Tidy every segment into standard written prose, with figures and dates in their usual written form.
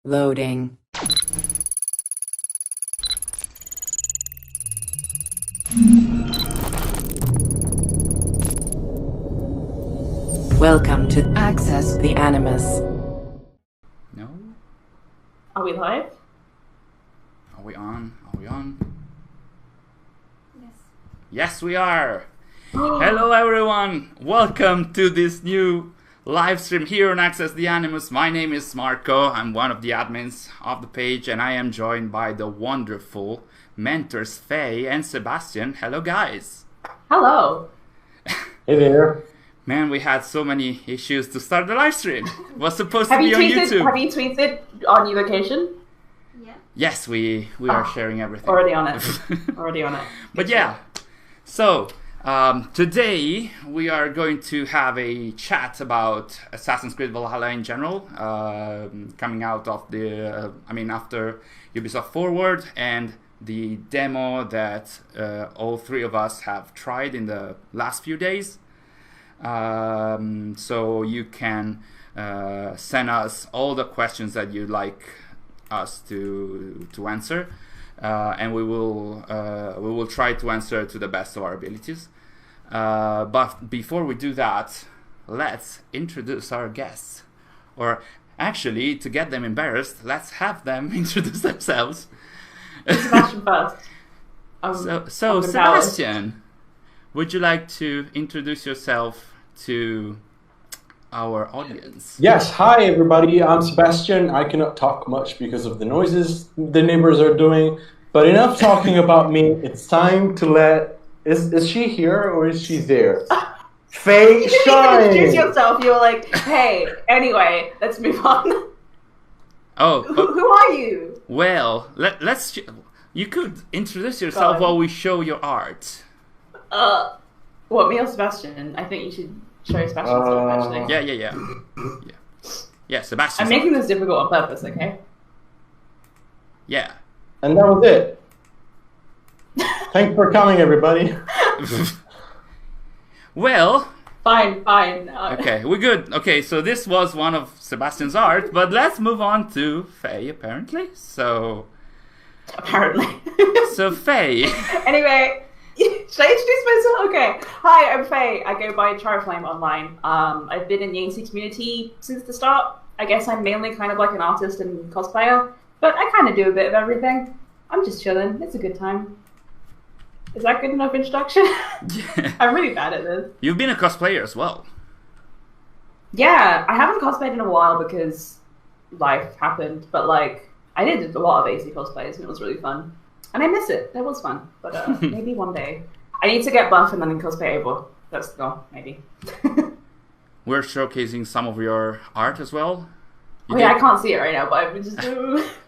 Loading. Welcome to Access the Animus. No? Are we live? Are we on? Are we on? Yes. Yes, we are! Hello everyone! Welcome to this new live stream here on Access the Animus. My name is Marco. I'm one of the admins of the page, and I am joined by the wonderful mentors Faye and Sebastian. Hello guys! Hello. Hey there. Man, we had so many issues to start the live stream. It was supposed to Have be you on tweeted? YouTube. Have you tweeted on your location? Yeah. Yes, we are sharing everything. Already on it. Already on it. But yeah, so today we are going to have a chat about Assassin's Creed Valhalla in general, coming out of the, after Ubisoft Forward and the demo that all three of us have tried in the last few days. So you can send us all the questions that you'd like us to answer. And we will try to answer to the best of our abilities. But before we do that, let's introduce our guests. Or actually, to get them embarrassed, let's have them introduce themselves. Sebastian first. So Sebastian, would you like to introduce yourself to our audience? Yes, hi everybody. I'm Sebastian. I cannot talk much because of the noises the neighbors are doing. But enough talking about me. It's time to let... Is she here or is she there? Faye, You didn't even introduce yourself. You were like, hey, anyway, let's move on. Oh, Who are you? well, let's... You could introduce yourself while we show your art. What, me or Sebastian? I think you should show Sebastian stuff, actually. Yeah, Sebastian. I'm making this difficult on purpose, okay? Yeah. And that was it. Thanks for coming, everybody. Well... Fine. Okay, we're good. Okay, so this was one of Sebastian's art, but let's move on to Faye, apparently. So Apparently. Faye... Anyway... Should I introduce myself? Okay. Hi, I'm Faye. I go by Charflame online. I've been in the ANC community since the start. I guess I'm mainly kind of like an artist and cosplayer, but I kind of do a bit of everything. I'm just chilling. It's a good time. Is that good enough introduction? Yeah. I'm really bad at this. You've been a cosplayer as well. Yeah, I haven't cosplayed in a while because life happened, but like I did a lot of AC cosplays and it was really fun. And I miss it. It was fun. But maybe one day. I need to get buff and then cosplay Abel. That's the goal, maybe. We're showcasing some of your art as well. I can't see it right now, but I'm just...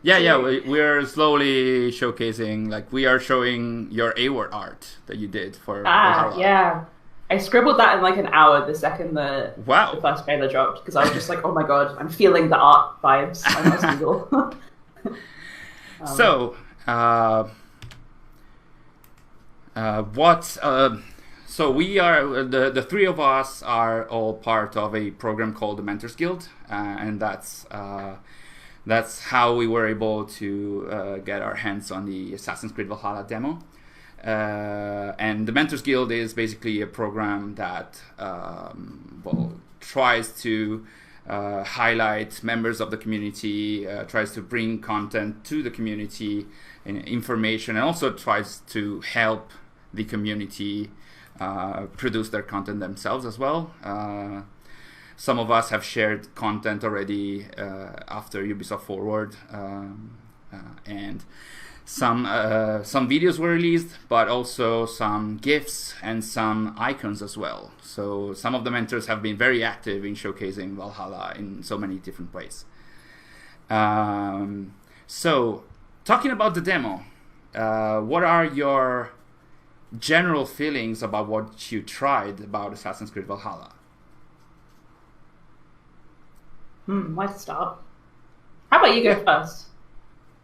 We're slowly showcasing, like, we are showing your AWORD art that you did for Valhalla. Yeah. I scribbled that in like an hour the second the first trailer dropped, because I was just like, oh my god, I'm feeling the art vibes. I'm not single. So we are the three of us are all part of a program called the Mentors Guild, and that's how we were able to get our hands on the Assassin's Creed Valhalla demo. And the Mentors Guild is basically a program that tries to highlight members of the community, tries to bring content to the community and information, and also tries to help the community produce their content themselves as well. Some of us have shared content already after Ubisoft Forward, and some videos were released, but also some GIFs and some icons as well. So some of the mentors have been very active in showcasing Valhalla in so many different ways. So talking about the demo, what are your general feelings about what you tried about Assassin's Creed Valhalla? Where to start? How about you go first?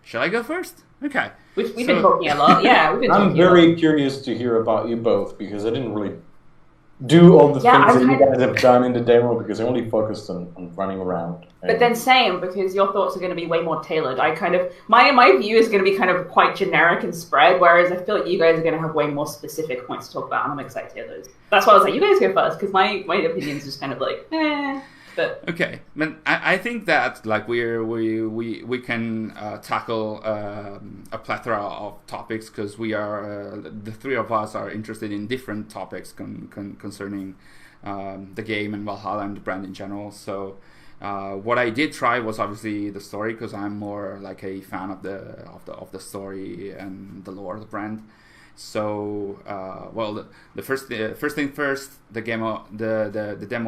Shall I go first? Okay. We've been talking a lot. Yeah, we've been talking I'm very curious to hear about you both because I didn't really do all the Yeah, things that I'm you kind guys have done in the demo because I only focused on running around. But then same, because your thoughts are going to be way more tailored. I kind of my view is going to be kind of quite generic and spread, whereas I feel like you guys are going to have way more specific points to talk about, and I'm excited to hear those. That's why I was like, you guys go first, because my opinion's just kind of like, But Okay, but I think that like we can tackle a plethora of topics because we are the three of us are interested in different topics concerning the game and Valhalla and the brand in general. So what I did try was obviously the story because I'm more like a fan of the story and the lore of the brand. So, the first thing first, the demo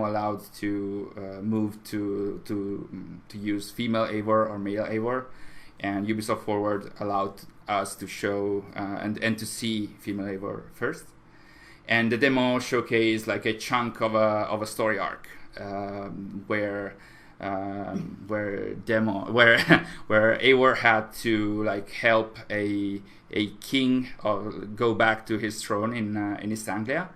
allowed to move to use female Eivor or male Eivor, and Ubisoft Forward allowed us to show and to see female Eivor first. And the demo showcased like a chunk of a story arc where Eivor had to like help a king go back to his throne in East Anglia.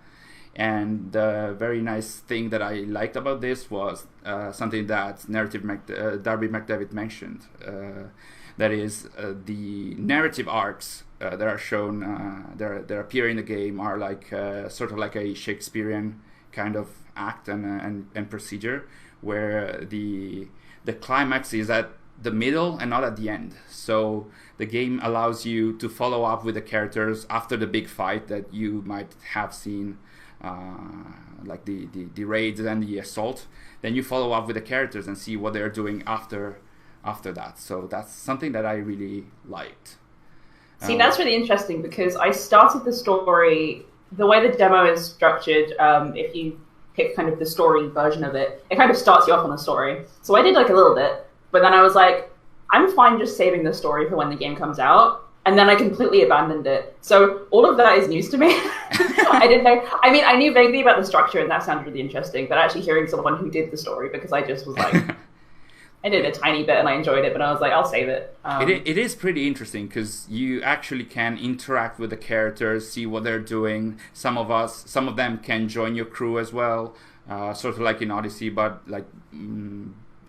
And the very nice thing that I liked about this was something that Darby McDavid mentioned. That is, the narrative arcs that are shown, that appear in the game are like sort of like a Shakespearean kind of act and procedure, where the climax is at the middle and not at the end. So the game allows you to follow up with the characters after the big fight that you might have seen, like the raids and the assault. Then you follow up with the characters and see what they're doing after that. So that's something that I really liked. See, that's really interesting because I started the story, the way the demo is structured, if you pick kind of the story version of it, it kind of starts you off on the story. So I did like a little bit, but then I was like, I'm fine just saving the story for when the game comes out. And then I completely abandoned it. So all of that is news to me. I didn't know. I mean, I knew vaguely about the structure and that sounded really interesting, but actually hearing someone who did the story, because I just was like, I did a tiny bit and I enjoyed it, but I was like, I'll save it. It is pretty interesting because you actually can interact with the characters, see what they're doing. Some of them can join your crew as well, sort of like in Odyssey, but like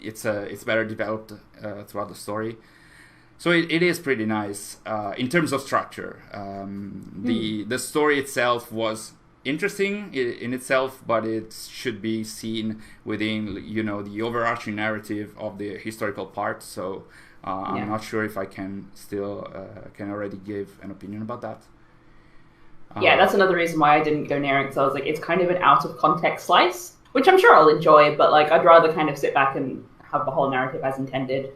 it's better developed throughout the story. So it is pretty nice in terms of structure. The story itself was interesting in itself, but it should be seen within the overarching narrative of the historical part. So I'm not sure if I can still can already give an opinion about that. Yeah, that's another reason why I didn't go near it, because I was like, it's kind of an out of context slice, which I'm sure I'll enjoy, but like I'd rather kind of sit back and have the whole narrative as intended.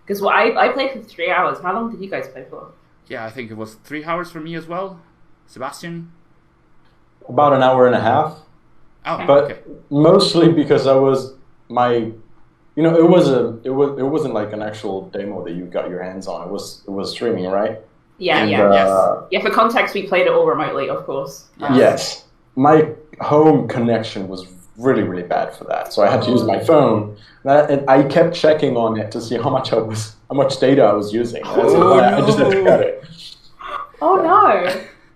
Because I played for 3 hours. How long did you guys play for? Yeah, I think it was 3 hours for me as well. Sebastian? About an hour and a half. Oh, but okay. Mostly because it wasn't like an actual demo that you got your hands on. It was streaming, right? Yeah, and, yeah. For context, we played it all remotely, of course. Yes. My home connection was really, really bad for that. So I had to use my phone. And I kept checking on it to see how much data I was using. I just had to cut it. Oh no.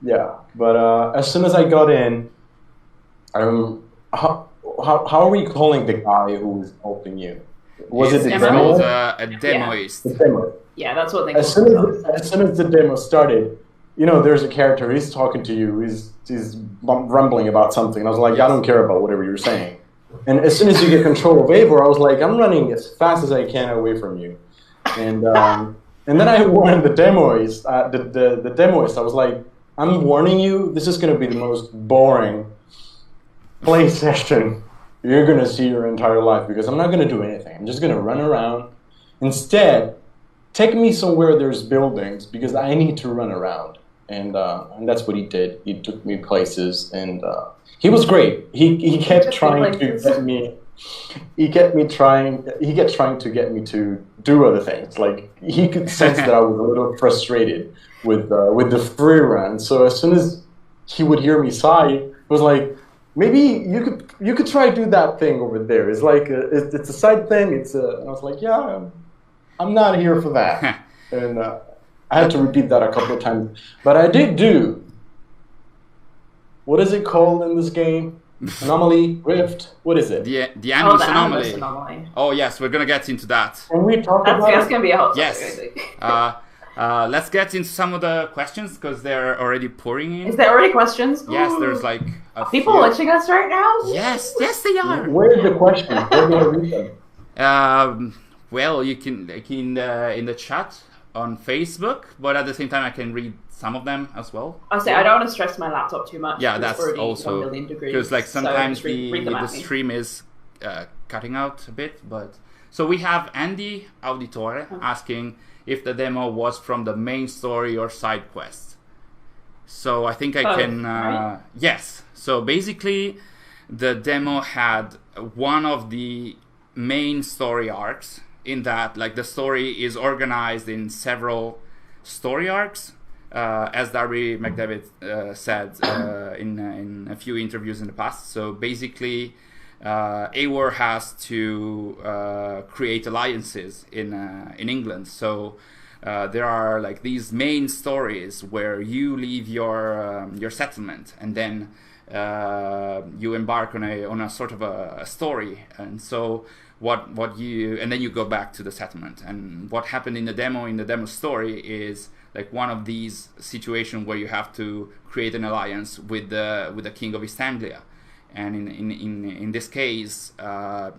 Yeah, but as soon as I got in, how are we calling the guy who was helping you? Was it the demo? A demoist. The demo. Yeah, that's what they as soon as the demo started, there's a character. He's talking to you. He's rumbling about something. And I was like, I don't care about whatever you're saying. And as soon as you get control of Eivor, I was like, I'm running as fast as I can away from you. And then I warned the demoist. The demoist. I was like, I'm warning you. This is going to be the most boring play session you're going to see your entire life because I'm not going to do anything. I'm just going to run around. Instead, take me somewhere there's buildings because I need to run around. And that's what he did. He took me places, and he was great. He kept trying to get me. He kept trying to get me to do other things. Like he could sense that I was a little frustrated with the free run. So as soon as he would hear me sigh, it was like, maybe you could try to do that thing over there. It's like it's a side thing. And I was like, yeah, I'm not here for that. And I had to repeat that a couple of times. But I did do, what is it called in this game? Anomaly, Rift, what is it? The Oh, Animus the Anomaly. Animus Anomaly. Oh yes, we're gonna get into that. Can we talk about That's it? going to be a hot topic, I Yes. think. Let's get into some of the questions because they're already pouring in. Is there already questions? Yes, there's like a People few. watching us right now? Yes, they are. Where's the question? Where do I read them? Well, you can like in the chat on Facebook, but at the same time, I can read some of them as well. I say I don't want to stress my laptop too much. Yeah, it's that's already also 1 million degrees. because like sometimes so read them the at me. stream is cutting out a bit. But so we have Andy Auditore asking if the demo was from the main story or side quests. So I think I can. right? Yes. So basically, the demo had one of the main story arcs. In that, like the story is organized in several story arcs, as Darby McDevitt said in a few interviews in the past. So basically, Eivor has to create alliances in England. So there are like these main stories where you leave your settlement and then you embark on a sort of a story, and so and then you go back to the settlement. And what happened in the demo story is like one of these situations where you have to create an alliance with the king of East Anglia. And in this case,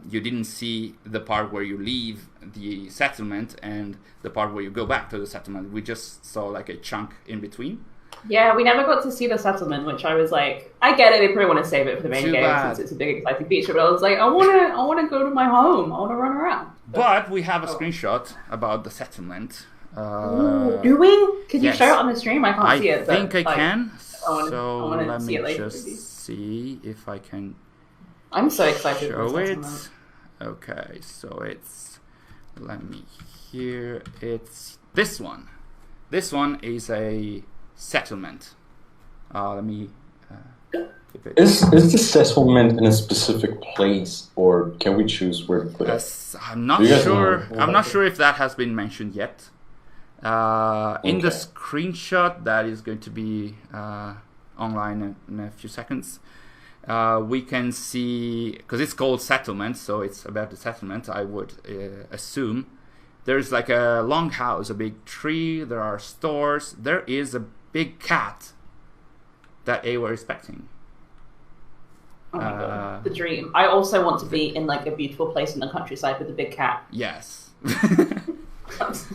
you didn't see the part where you leave the settlement and the part where you go back to the settlement. We just saw like a chunk in between. Yeah, we never got to see the settlement, which I was like, I get it. They probably want to save it for the main Too game bad. since it's a big exciting feature. But I was like, I want to go to my home. I want to run around. But we have a screenshot about the settlement. Do we? Could you yes. show it on the stream? I can't see it. I think I like, can. I wanna So let see me it later, just maybe. see if I can I'm so excited for show the it. settlement. Okay, so it's, let me hear, it's this one. This one is a settlement. Let me keep it. Is the settlement in a specific place, or can we choose where to put it? Yes, I'm not Do you guys sure. know? I'm not sure if that has been mentioned yet. In the Okay. screenshot that is going to be online in a few seconds, we can see, because it's called settlement, so it's about the settlement. I would assume there's like a longhouse, a big tree. There are stores. There is a big cat that Eivor is expecting. Oh my god, the dream. I also want to be in like a beautiful place in the countryside with a big cat. Yes.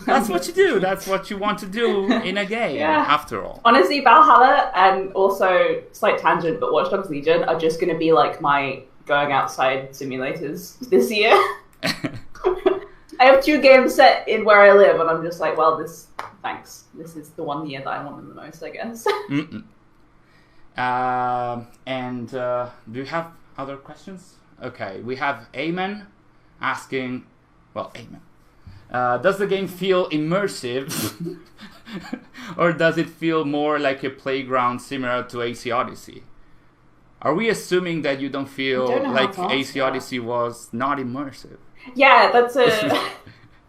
That's what you do. That's what you want to do in a game, Yeah. after all. Honestly, Valhalla and also, slight tangent, but Watch Dogs Legion are just going to be like my going outside simulators this year. I have 2 games set in where I live, and I'm just like, well, thanks. This is the one year that I want them the most, I guess. And do you have other questions? Okay, we have Amen asking, well, Amen. Does the game feel immersive, or does it feel more like a playground similar to AC Odyssey? Are we assuming that you don't feel don't know how like to answer AC that. Odyssey was not immersive? Yeah, that's a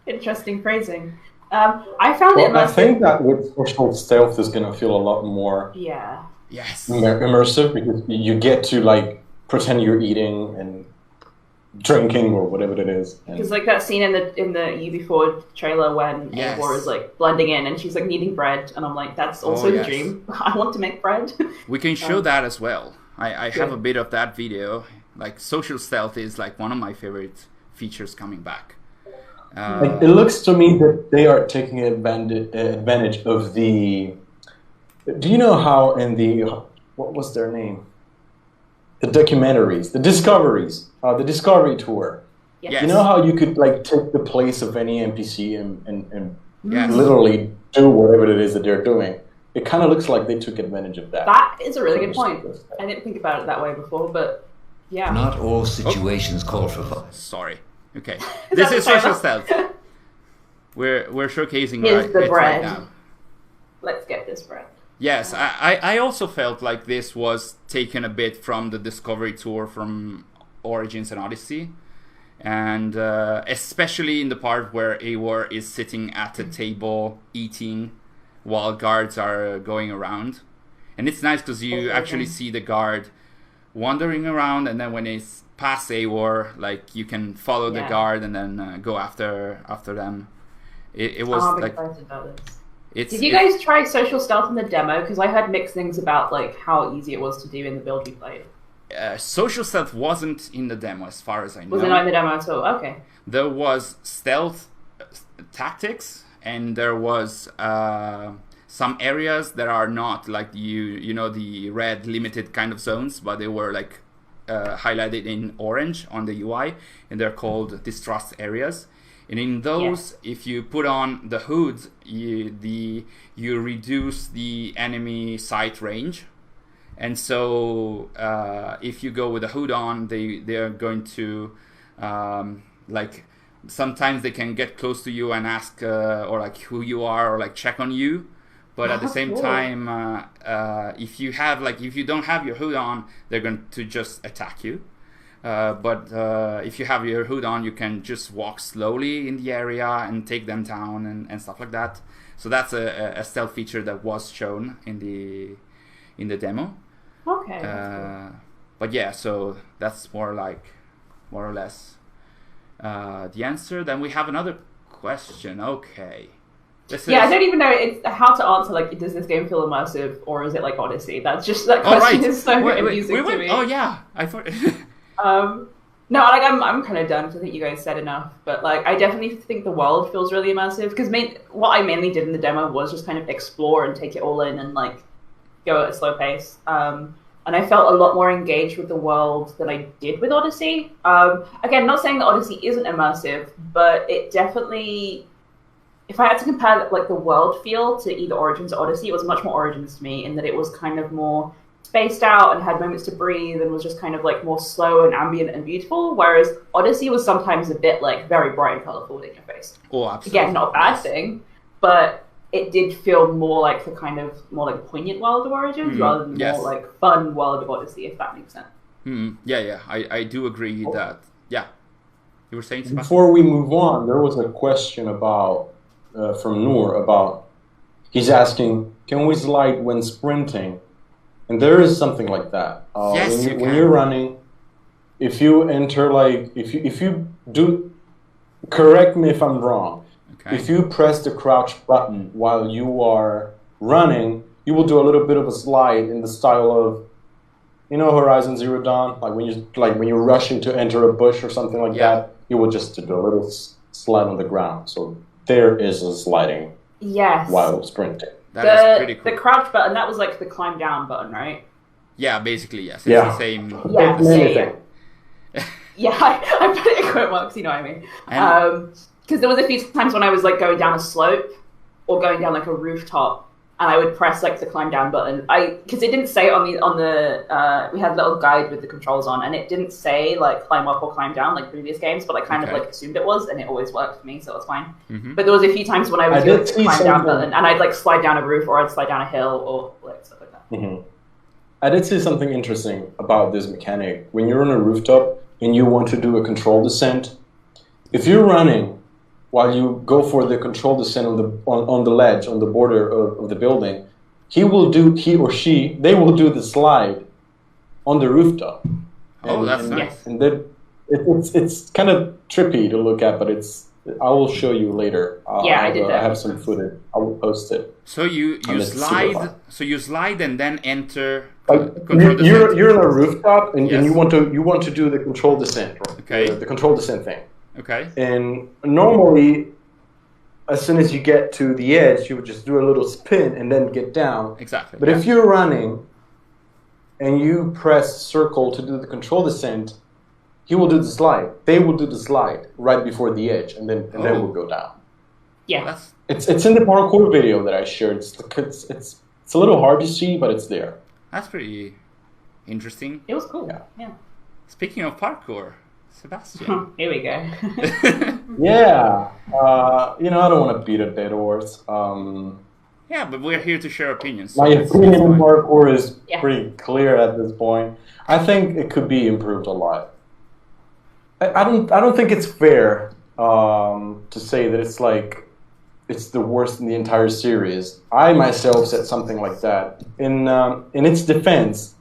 interesting phrasing. I found it Well, I immersive. think that with social stealth is going to feel a lot more Yeah. Yes. immersive, because you get to like pretend you're eating and drinking or whatever it is. And Because like that scene in the UB4 trailer when Yes. Eivor is like blending in and she's like kneading bread, and I'm like, that's also the yes. dream. I want to make bread. We can show that as well. I have Yeah. a bit of that video. Like social stealth is like one of my favorite features coming back. like, it looks to me that they are taking advantage of the. Do you know how in the, what was their name? The documentaries, the Discoveries, the Discovery Tour. Yes. You know how you could like take the place of any NPC and Yes. literally do whatever it is that they're doing. It kind of looks like they took advantage of that. That is a really good point. I didn't think about it that way before, but yeah. Not all situations call for fun. Sorry. Okay. Is This that is the timer? social stealth. We're showcasing Here's the it right bread. now. Let's get this bread. Yes, I also felt like this was taken a bit from the Discovery Tour from Origins and Odyssey. And especially in the part where Eivor is sitting at a table eating while guards are going around. And it's nice because you actually see the guard wandering around, and then when it's past Eivor, like you can follow the guard and then go after them. It was I'm like excited about this. it's. Did you guys try social stealth in the demo? Because I heard mixed things about like how easy it was to do in the build we played. Social stealth wasn't in the demo, as far as I know. Was it not in the demo at all? Okay. There was stealth tactics, and there was some areas that are not like you know the red limited kind of zones, but they were like highlighted in orange on the UI, and they're called distrust areas. And in those, if you put on the hood, you reduce the enemy sight range. And so if you go with the hood on, they are going to like sometimes they can get close to you and ask or like who you are or like check on you. But at the same time, if you don't have your hood on, they're going to just attack you. But if you have your hood on, you can just walk slowly in the area and take them down and stuff like that. So that's a stealth feature that was shown in the demo. Okay. But yeah, so that's more or less the answer. Then we have another question. Okay. I don't even know how to answer. Like, does this game feel immersive or is it like Odyssey? That question is so amusing to me. Oh yeah, I thought. No, like I'm kind of done because I think you guys said enough. But like, I definitely think the world feels really immersive because what I mainly did in the demo was just kind of explore and take it all in and like go at a slow pace. And I felt a lot more engaged with the world than I did with Odyssey. Again, not saying that Odyssey isn't immersive, but it definitely, if I had to compare like the world feel to either Origins or Odyssey, it was much more Origins to me in that it was kind of more spaced out and had moments to breathe and was just kind of like more slow and ambient and beautiful, whereas Odyssey was sometimes a bit like very bright and colourful in your face. Oh, absolutely. Again, not a bad thing, but it did feel more like the kind of more like poignant world of Origins rather than more like fun world of Odyssey, if that makes sense. Yeah, I do agree that. Yeah, you were saying, Sebastian? Before we move on, there was a question about from Noor about he's asking, can we slide when sprinting? And there is something like that. Yes, when you're running, if you enter like if you do, correct me if I'm wrong. Okay. If you press the crouch button while you are running, you will do a little bit of a slide in the style of, you know, Horizon Zero Dawn. Like when you're rushing to enter a bush or something like that, you will just do a little slide on the ground. So there is a sliding. Yes. While sprinting. That is pretty cool. The crouch button, that was like the climb down button, right? Yeah, basically, yes. It's the same. Yeah, I put it in quote marks, you know what I mean? Because there was a few times when I was like going down a slope or going down like a rooftop, and I would press like the climb down button. Because it didn't say on the we had a little guide with the controls on, and it didn't say like climb up or climb down like previous games, but I kind of like assumed it was, and it always worked for me, so it was fine. But there was a few times when I was doing the climb down button, and I'd like slide down a roof or I'd slide down a hill or like stuff like that. I did see something interesting about this mechanic. When you're on a rooftop and you want to do a control descent, if you're running while you go for the control descent on the ledge, on the border of the building, they will do the slide on the rooftop. That's nice. And then it's kind of trippy to look at, but I will show you later. I did that. I have some footage. I will post it. So you slide. So you slide and then enter. You're on a rooftop and you want to do the control descent. Right? Okay. The control descent thing. Okay. And normally, as soon as you get to the edge, you would just do a little spin and then get down. Exactly. But if you're running and you press circle to do the control descent, he will do the slide. They will do the slide right before the edge, and then we'll go down. Yeah. It's in the parkour video that I shared. It's a little hard to see, but it's there. That's pretty interesting. It was cool. Yeah. Speaking of parkour, Sebastian. Here we go. Yeah. I don't want to beat a dead horse. Yeah, but we're here to share opinions. My opinion on parkour is pretty clear at this point. I think it could be improved a lot. I don't think it's fair to say that it's the worst in the entire series. I myself said something like that. In its defense,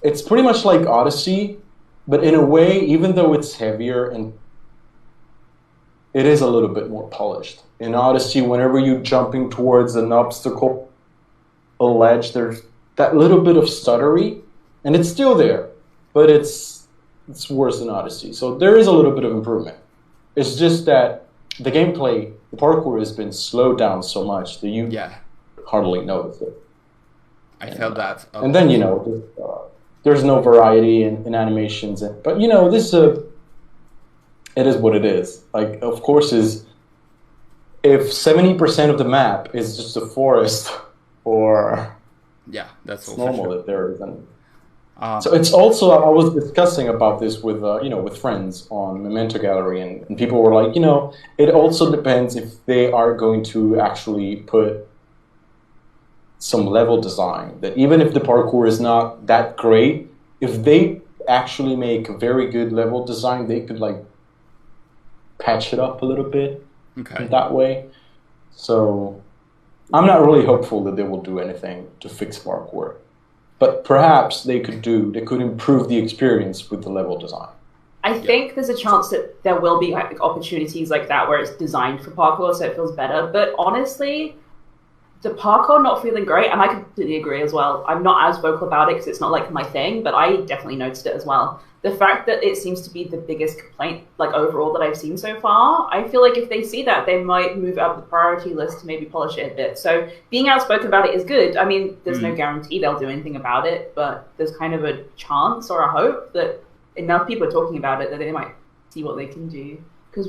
it's pretty much like Odyssey, but in a way, even though it's heavier and it is a little bit more polished. In Odyssey, whenever you're jumping towards an obstacle, a ledge, there's that little bit of stuttery, and it's still there, but it's worse than Odyssey. So there is a little bit of improvement. It's just that the gameplay, the parkour has been slowed down so much that you hardly notice it. I felt that. And then, there's no variety in animations. But, this it is what it is. Like, of course, if 70% of the map is just a forest or that's normal if there isn't. So it's also, I was discussing about this with friends on Memento Gallery, and people were like, it also depends if they are going to actually put some level design, that even if the parkour is not that great, if they actually make a very good level design, they could patch it up a little bit in that way. So I'm not really hopeful that they will do anything to fix parkour. But perhaps they could improve the experience with the level design. I think there's a chance that there will be opportunities like that where it's designed for parkour so it feels better. But honestly, the parkour not feeling great, and I completely agree as well. I'm not as vocal about it because it's not my thing, but I definitely noticed it as well. The fact that it seems to be the biggest complaint overall that I've seen so far, I feel like if they see that, they might move up the priority list to maybe polish it a bit. So being outspoken about it is good. I mean, there's no guarantee they'll do anything about it, but there's kind of a chance or a hope that enough people are talking about it that they might see what they can do. Because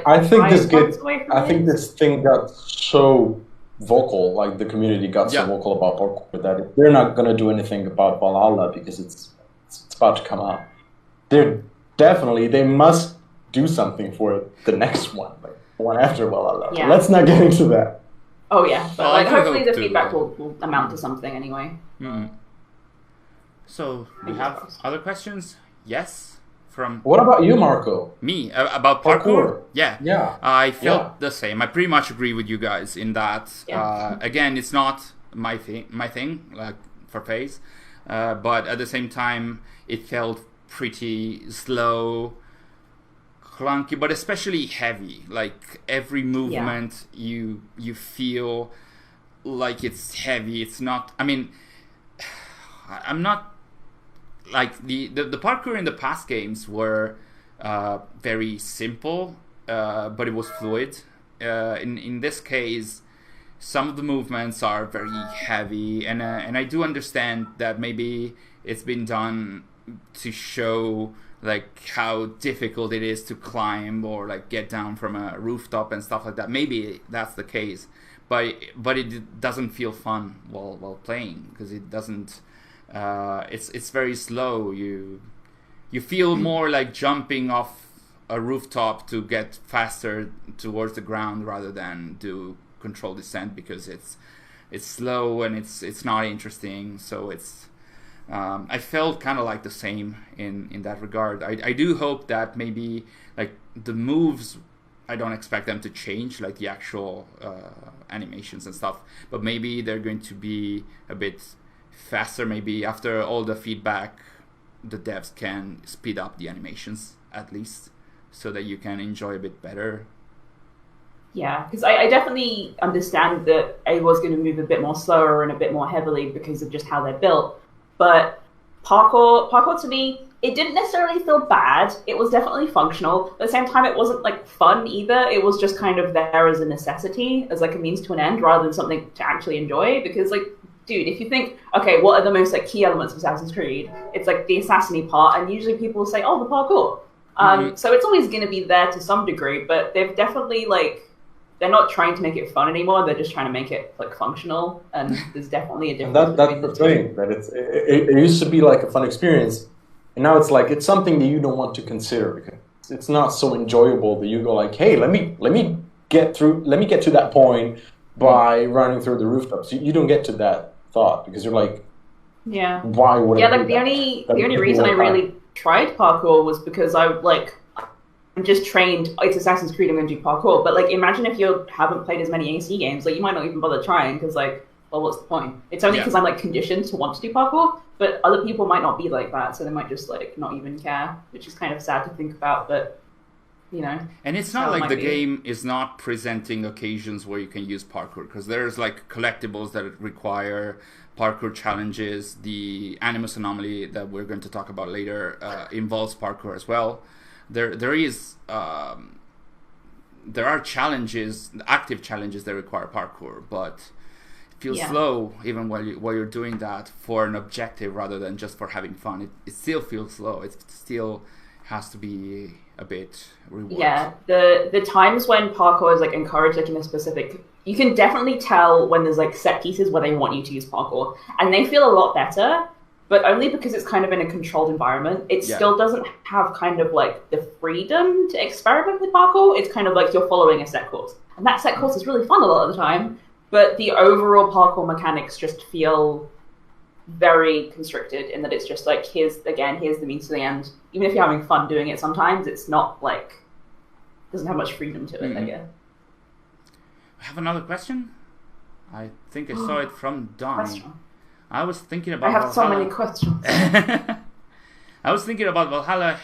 I think this thing got so vocal, the community got so vocal about parkour that if they're not going to do anything about Valhalla because it's about to come out, they must do something for the next one, one after Valhalla. Yeah. Let's not get into that. Oh yeah, but hopefully the feedback will amount to something anyway. Mm-hmm. So we have other questions? Yes. What about you, Marco? Me about parkour? Yeah. I felt the same. I pretty much agree with you guys in that. Again, it's not my thing, for FaZe, but at the same time, it felt pretty slow, clunky, but especially heavy. Every movement, you feel like it's heavy. It's not. I mean, I'm not. The parkour in the past games were very simple, but it was fluid. In this case, some of the movements are very heavy, and I do understand that maybe it's been done to show how difficult it is to climb or get down from a rooftop and stuff like that. Maybe that's the case, but it doesn't feel fun while playing because it doesn't. It's very slow. You feel more like jumping off a rooftop to get faster towards the ground rather than do controlled descent because it's slow and it's not interesting. So I felt kind of the same in that regard. I do hope that maybe the moves, I don't expect them to change the actual animations and stuff, but maybe they're going to be a bit faster. Maybe after all the feedback, the devs can speed up the animations at least so that you can enjoy a bit better. Yeah, because I definitely understand that it was going to move a bit more slower and a bit more heavily because of just how they're built. But parkour to me, it didn't necessarily feel bad. It was definitely functional. At the same time, it wasn't fun either. It was just kind of there as a necessity, as a means to an end, rather than something to actually enjoy. Because dude, if you think, okay, what are the most key elements of Assassin's Creed? It's the assassin-y part, and usually people will say, oh, the parkour. So it's always going to be there to some degree, but they've definitely they're not trying to make it fun anymore. They're just trying to make it functional, and there's definitely a difference. That's the thing, that it used to be a fun experience, and now it's something that you don't want to consider because it's not so enjoyable that you go hey, let me get to that point by running through the rooftops. You don't get to that thought because you're why would I do the only reason I really tried parkour was because I'm just trained. It's Assassin's Creed, I'm going to do parkour. But imagine if you haven't played as many AC games, you might not even bother trying because well, what's the point? It's only because I'm like conditioned to want to do parkour, but other people might not be like that, so they might just like not even care, which is kind of sad to think about, but you know. And it's not like the game is not presenting occasions where you can use parkour, because there's like collectibles that require parkour challenges. The Animus Anomaly that we're going to talk about later involves parkour as well. There are challenges, active challenges that require parkour, but it feels slow even while you're doing that for an objective rather than just for having fun. It still feels slow. It still has to be a bit rewarding. Yeah, the times when parkour is like encouraged like in a specific, you can definitely tell when there's like set pieces where they want you to use parkour, and they feel a lot better, but only because it's kind of in a controlled environment. It still doesn't have kind of like the freedom to experiment with parkour. It's kind of like you're following a set course, and that set course is really fun a lot of the time, but the overall parkour mechanics just feel very constricted in that it's just like, here's the means to the end. Even if you're having fun doing it, sometimes it's not like, doesn't have much freedom to it, I guess. I have another question. I think I saw it from Donnie. I was thinking about Valhalla. So many questions. I was thinking about Valhalla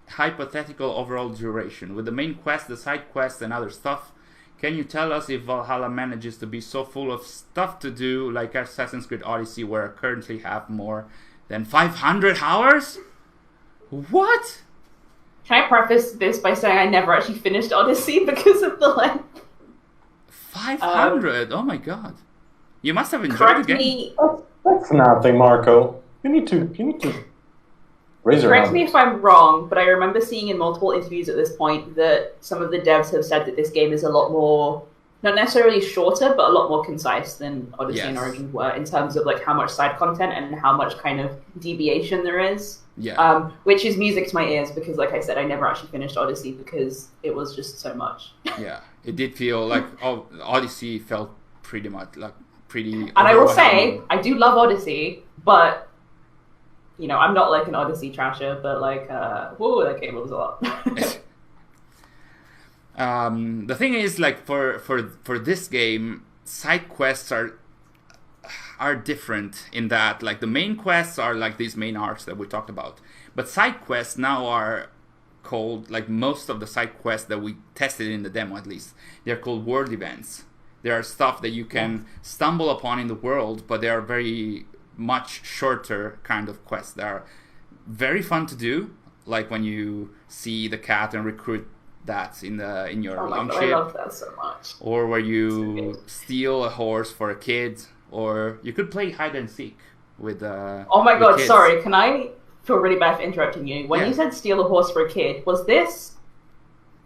hypothetical overall duration. With the main quest, the side quests, and other stuff, can you tell us if Valhalla manages to be so full of stuff to do like Assassin's Creed Odyssey, where I currently have more than 500 hours? What? Can I preface this by saying I never actually finished Odyssey because of the length? 500? Oh my god. You must have enjoyed the game. That's nothing, Marco. You need to raise your hand. Correct me if I'm wrong, but I remember seeing in multiple interviews at this point that some of the devs have said that this game is a lot more, not necessarily shorter, but a lot more concise than Odyssey and Origins were in terms of like how much side content and how much kind of deviation there is. Yeah. Which is music to my ears because, like I said, I never actually finished Odyssey because it was just so much. Yeah, it did feel like Odyssey felt pretty much like pretty. And I will say, I do love Odyssey, but you know, I'm not like an Odyssey trasher, but like, whoa, that game was a lot. The thing is, like, for this game, side quests are different in that, like, the main quests are like these main arcs that we talked about, but side quests now are called, like most of the side quests that we tested in the demo at least, they're called world events. They are stuff that you can stumble upon in the world, but they are very much shorter kind of quests. They are very fun to do, like when you see the cat and recruit that in your launch ship. I love that so much. Or where you steal a horse for a kid, or you could play hide and seek with oh my god, kids. Sorry, can I feel really bad for interrupting you? When you said steal a horse for a kid, was this?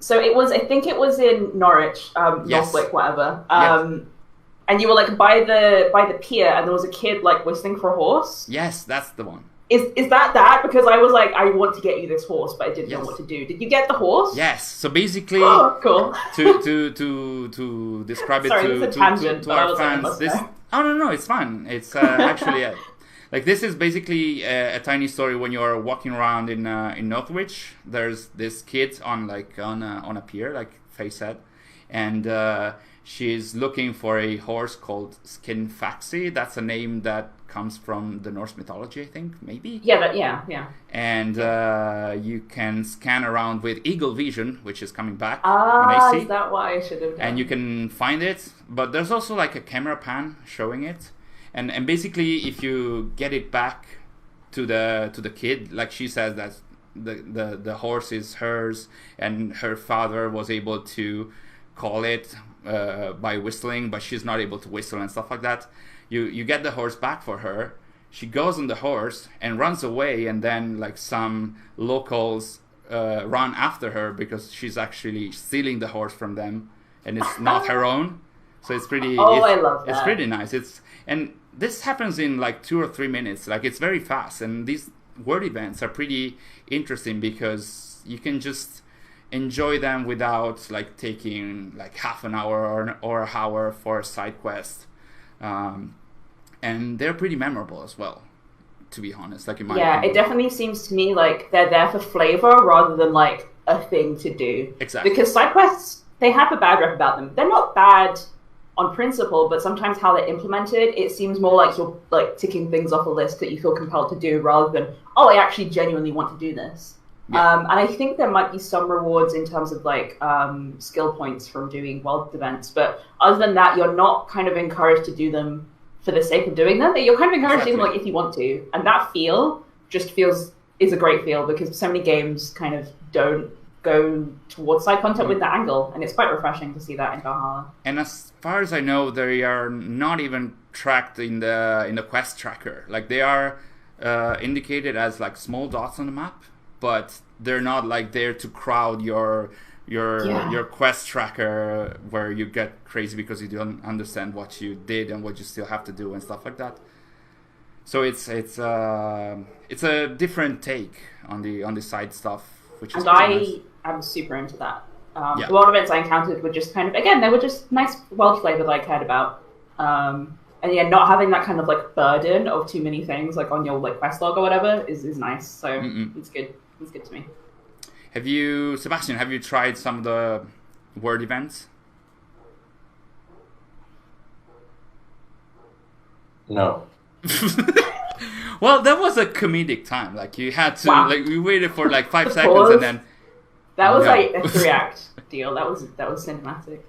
So it was, I think it was in Norwich, Northwick, whatever. And you were like by the pier, and there was a kid like whistling for a horse. Yes, that's the one. Is that? Because I was like, I want to get you this horse, but I didn't know what to do. Did you get the horse? Yes. So basically, cool. to describe it to our fans, this. Oh no, it's fun. It's actually like this is basically a tiny story when you are walking around in Northwich. There's this kid on a pier, like Faye said, and she's looking for a horse called Skinfaxi. That's a name that comes from the Norse mythology, I think, maybe? Yeah. And you can scan around with Eagle Vision, which is coming back. Is that why I should have done? And you can find it, but there's also like a camera pan showing it. And basically, if you get it back to the kid, like she says that the horse is hers, and her father was able to call it by whistling, but she's not able to whistle and stuff like that. You get the horse back for her. She goes on the horse and runs away, and then like some locals run after her because she's actually stealing the horse from them, and it's not her own. So it's pretty. I love that. It's pretty nice. And this happens in like 2 or 3 minutes. Like it's very fast, and these word events are pretty interesting because you can just enjoy them without like taking like half an hour or an hour for a side quest. And they're pretty memorable as well, to be honest. Like in my opinion. It definitely seems to me like they're there for flavor rather than like a thing to do. Exactly. Because side quests, they have a bad rep about them. They're not bad on principle, but sometimes how they're implemented, it seems more like you're like ticking things off a list that you feel compelled to do, rather than, oh, I actually genuinely want to do this. And I think there might be some rewards in terms of like skill points from doing world events, but other than that, you're not kind of encouraged to do them for the sake of doing them. You're kind of encouraged to do them like if you want to, and that feel just is a great feel, because so many games kind of don't go towards side content with that angle, and it's quite refreshing to see that in Valhalla. And as far as I know, they are not even tracked in the quest tracker. Like they are indicated as like small dots on the map, but they're not like there to crowd your quest tracker where you get crazy because you don't understand what you did and what you still have to do and stuff like that. So it's a different take on the side stuff, which is nice. I'm super into that. The world events I encountered were just kind of, again, they were just nice world flavor that I cared about. And yeah, not having that kind of like burden of too many things like on your like quest log or whatever is nice. So it's good. It's good to me. Sebastian, have you tried some of the world events? No. Well, that was a comedic time. Like you had to, like we waited for like 5 seconds pause. and then. That was like a 3-act deal. That was cinematic.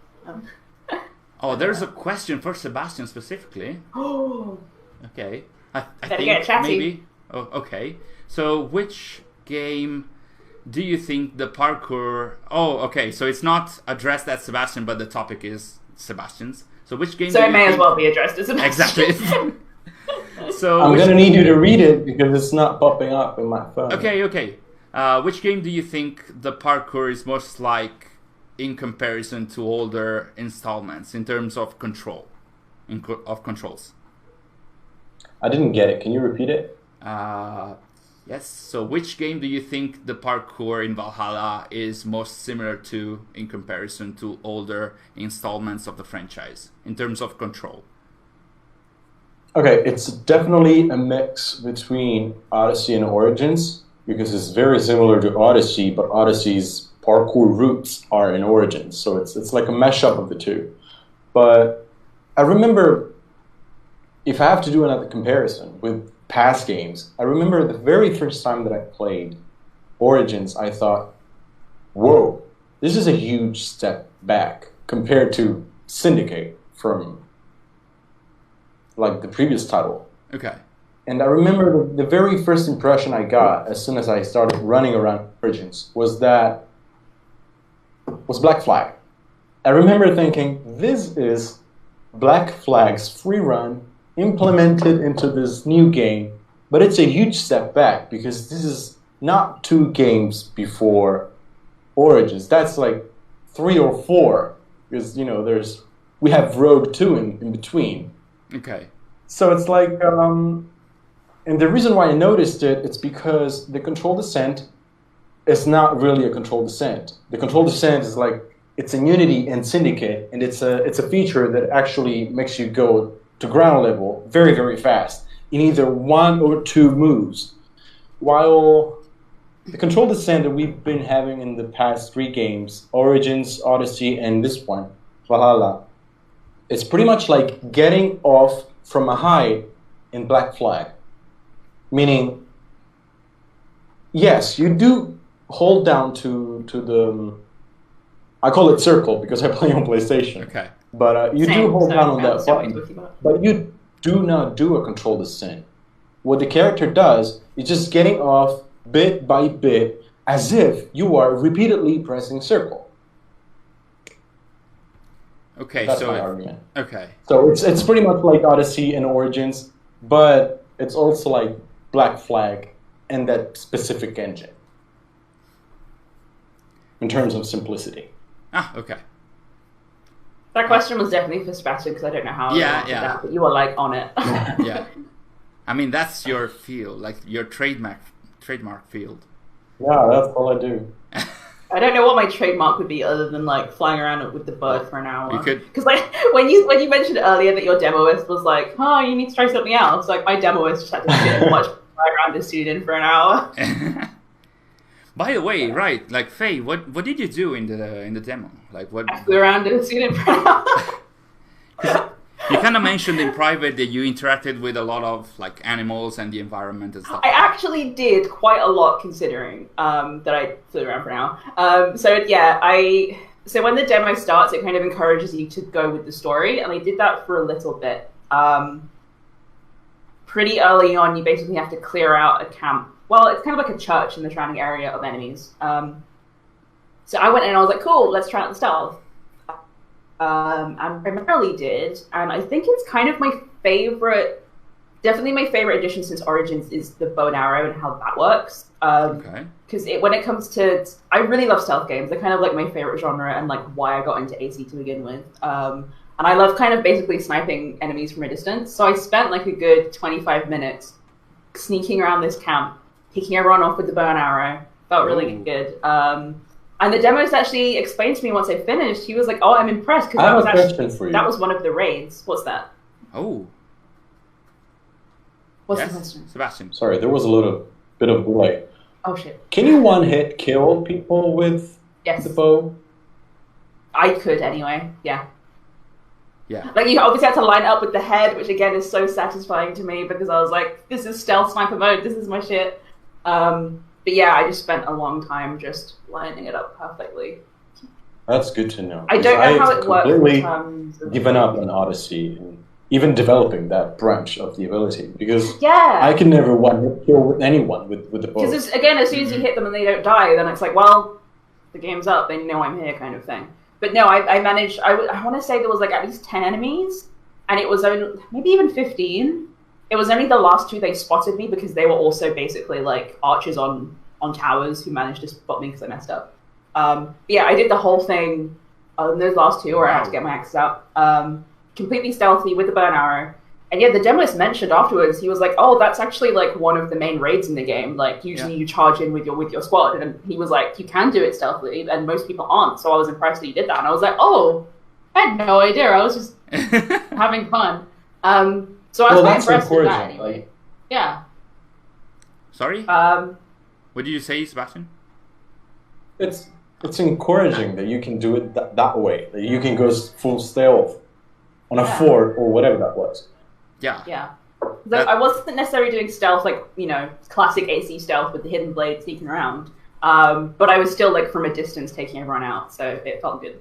Oh, there's a question for Sebastian specifically. Oh. Okay. I Better think get chatty. maybe. Oh, okay. So which game do you think the parkour... Oh, okay. So it's not addressed at Sebastian, but the topic is Sebastian's. So which game So it may as well be addressed as Sebastian. Exactly. So I'm going to need you to read it because it's not popping up in my phone. Okay. Which game do you think the parkour is most like in comparison to older installments in terms of controls? I didn't get it. Can you repeat it? Yes. So which game do you think the parkour in Valhalla is most similar to in comparison to older installments of the franchise in terms of control? Okay, it's definitely a mix between Odyssey and Origins, because it's very similar to Odyssey, but Odyssey's parkour roots are in Origins, so it's like a mashup of the two. But I remember, if I have to do another comparison with past games, I remember the very first time that I played Origins, I thought, whoa, this is a huge step back compared to Syndicate from like the previous title. Okay. And I remember the very first impression I got as soon as I started running around Origins was Black Flag. I remember thinking, this is Black Flag's free run implemented into this new game, but it's a huge step back because this is not 2 games before Origins. That's like 3 or 4, because we have Rogue 2 in between. Okay. So it's like, and the reason why I noticed it's because the control descent is not really a control descent. The control descent is like, it's in Unity and Syndicate, and it's a feature that actually makes you go to ground level very, very fast in either 1 or 2 moves. While the control descent that we've been having in the past 3 games, Origins, Odyssey, and this one, Valhalla, it's pretty much like getting off from a high in Black Flag. Meaning, yes, you do hold down to the... I call it circle because I play on PlayStation. Okay. But you do hold down on that button. But you do not do a control descent. What the character does is just getting off bit by bit as if you are repeatedly pressing circle. Okay, That's my argument. Okay. So it's pretty much like Odyssey and Origins, but it's also like Black Flag and that specific engine in terms of simplicity. Ah, okay. That question was definitely for Sebastian because I don't know how to answer that, but you were like on it. Yeah. I mean, that's your field, like your trademark field. Yeah, that's all I do. I don't know what my trademark would be other than like flying around with the bird for an hour. You could, because like when you mentioned earlier that your demoist was like, oh, you need to try something else. Like my demoist just had to sit and watch fly around a student for an hour. By the way, right? Like Faye, what did you do in the demo? Like what? I flew around a student for an hour. You kind of mentioned in private that you interacted with a lot of like animals and the environment and stuff. I actually did quite a lot, considering that I flew around for an hour. So when the demo starts, it kind of encourages you to go with the story, and I did that for a little bit. Pretty early on, you basically have to clear out a camp. Well, it's kind of like a church in the surrounding area of enemies. So I went in and I was like, cool, let's try out the stealth. And primarily did, and I think it's kind of my favorite, definitely my favorite addition since Origins is the bow and arrow and how that works. Because when it comes to, I really love stealth games. They're kind of like my favorite genre and like why I got into AC to begin with. And I love kind of basically sniping enemies from a distance. So I spent like a good 25 minutes sneaking around this camp, picking everyone off with the bow and arrow. Felt really good. And the demos actually explained to me once I finished. He was like, "Oh, I'm impressed because I have a question for you. That was one of the raids." What's that? Oh. What's the question? Sebastian. Sorry, there was a little bit of delay. Oh shit. Can you one-hit kill people with the bow? I could anyway. Yeah. Yeah. Like you obviously had to line up with the head, which again is so satisfying to me because I was like, "This is stealth sniper mode. This is my shit." But yeah, I just spent a long time just lining it up perfectly. That's good to know. I don't know how it works. I've completely given up on Odyssey and even developing that branch of the ability because I can never one-hit kill with anyone with the bow. Because again, as soon as you hit them and they don't die, then it's like, well, the game's up. They know I'm here, kind of thing. But no, I managed. I want to say there was like at least 10 enemies, and it was only maybe even 15. It was only the last two they spotted me because they were also basically like archers on towers who managed to spot me because I messed up. Yeah, I did the whole thing in those last two where I had to get my axes out. Completely stealthy with the bow and arrow. And yeah, the demoist mentioned afterwards, he was like, "Oh, that's actually like one of the main raids in the game. Like usually you charge in with your squad." And he was like, "You can do it stealthily, and most people aren't." So I was impressed that you did that. And I was like, "Oh, I had no idea. I was just having fun." So I was quite impressed with that anyway. Like... Yeah. Sorry? What did you say, Sebastian? It's encouraging that you can do it that way. That you can go full stealth on a fort or whatever that was. Yeah. Yeah. I wasn't necessarily doing stealth like, classic AC stealth with the hidden blade sneaking around. But I was still like from a distance taking everyone out, so it felt good.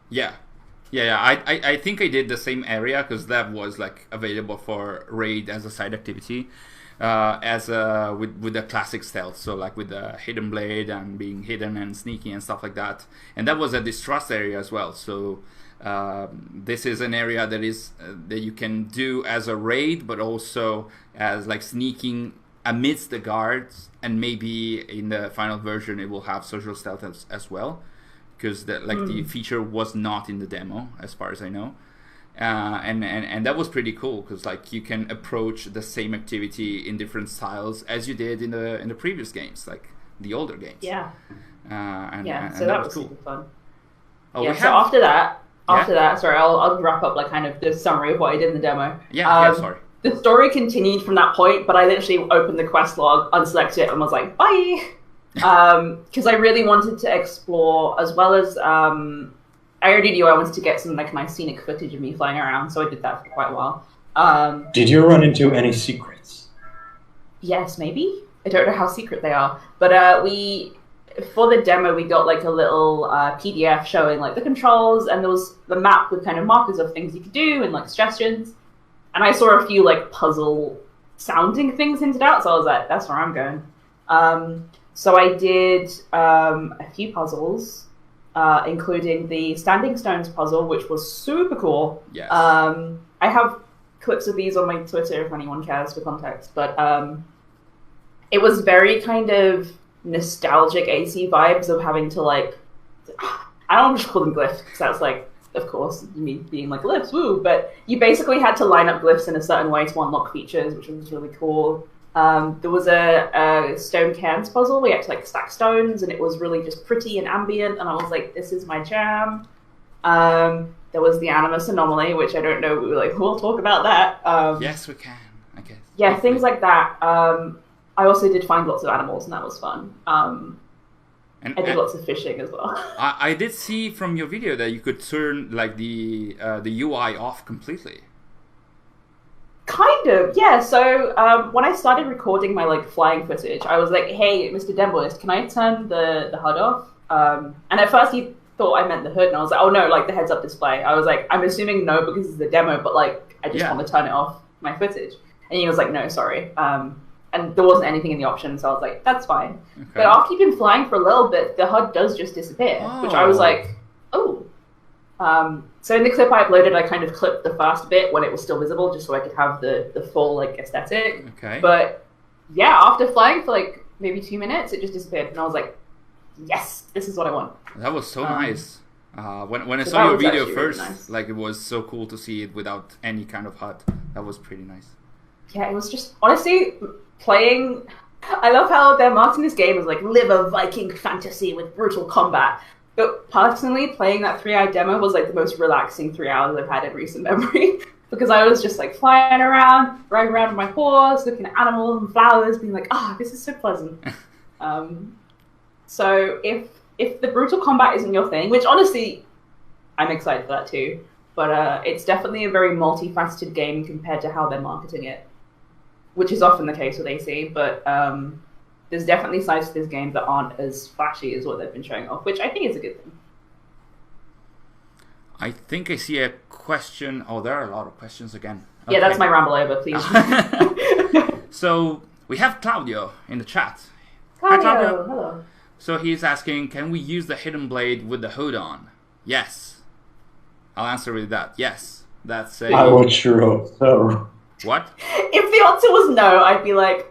Yeah. I think I did the same area because that was like available for raid as a side activity, with the classic stealth. So like with the hidden blade and being hidden and sneaky and stuff like that. And that was a distrust area as well. So this is an area that you can do as a raid, but also as like sneaking amidst the guards. And maybe in the final version it will have social stealth as well. Because the feature was not in the demo, as far as I know, and that was pretty cool because like you can approach the same activity in different styles as you did in the previous games, like the older games. Yeah. So that was cool. super fun. Oh, yeah. So after that, sorry, I'll wrap up like kind of the summary of what I did in the demo. Sorry. The story continued from that point, but I literally opened the quest log, unselected it, and was like, bye. Because I really wanted to explore, as well as I already knew I wanted to get some like nice scenic footage of me flying around, so I did that for quite a while. Did you run into any secrets? Yes, maybe. I don't know how secret they are, but for the demo we got like a little PDF showing like the controls, and there was the map with kind of markers of things you could do and like suggestions, and I saw a few like puzzle sounding things hinted out, so I was like, that's where I'm going. So I did a few puzzles, including the Standing Stones puzzle, which was super cool. Yes. I have clips of these on my Twitter if anyone cares for context, but it was very kind of nostalgic AC vibes of having to like, I don't just call them glyphs, because that's like, of course, you mean being like glyphs, woo, but you basically had to line up glyphs in a certain way to unlock features, which was really cool. There was a stone cans puzzle where you had to like stack stones, and it was really just pretty and ambient, and I was like, this is my jam. There was the Animus Anomaly, which I don't know, we'll talk about that. Yes, we can, I guess. Yeah, things like that. I also did find lots of animals, and that was fun. And And I did lots of fishing as well. I did see from your video that you could turn like the UI off completely. Kind of, yeah. So when I started recording my like flying footage, I was like, "Hey, Mr. Demoist, can I turn the HUD off?" And at first he thought I meant the hood, and I was like, "Oh no, like the heads-up display." I was like, "I'm assuming no because it's a demo, but like I just want to turn it off my footage." And he was like, "No, sorry." And there wasn't anything in the option, so I was like, "That's fine." Okay. But after you've been flying for a little bit, the HUD does just disappear, which I was like, "Oh." So in the clip I uploaded, I kind of clipped the first bit when it was still visible, just so I could have the full like aesthetic. Okay. But yeah, after flying for like maybe 2 minutes, it just disappeared, and I was like, "Yes, this is what I want." That was so nice. When I so saw your video first, really nice. like it was so cool to see it without any kind of HUD. That was pretty nice. Yeah, it was just honestly playing. I love how they're marketing this game as like live a Viking fantasy with brutal combat. But personally, playing that 3-hour demo was like the most relaxing 3 hours I've had in recent memory. Because I was just like flying around, riding around with my horse, looking at animals and flowers, being like, this is so pleasant. So if the brutal combat isn't your thing, which honestly, I'm excited for that too, but it's definitely a very multifaceted game compared to how they're marketing it, which is often the case with AC, but there's definitely sides to this game that aren't as flashy as what they've been showing off, which I think is a good thing. I think I see a question. Oh, there are a lot of questions again. Okay. Yeah, that's my ramble over, please. So we have Claudio in the chat. Claudio, Hi, Claudio. Hello. So he's asking, can we use the hidden blade with the hood on? Yes. I'll answer with that. Yes. That's a... I would sure hope so. What? If the answer was no, I'd be like,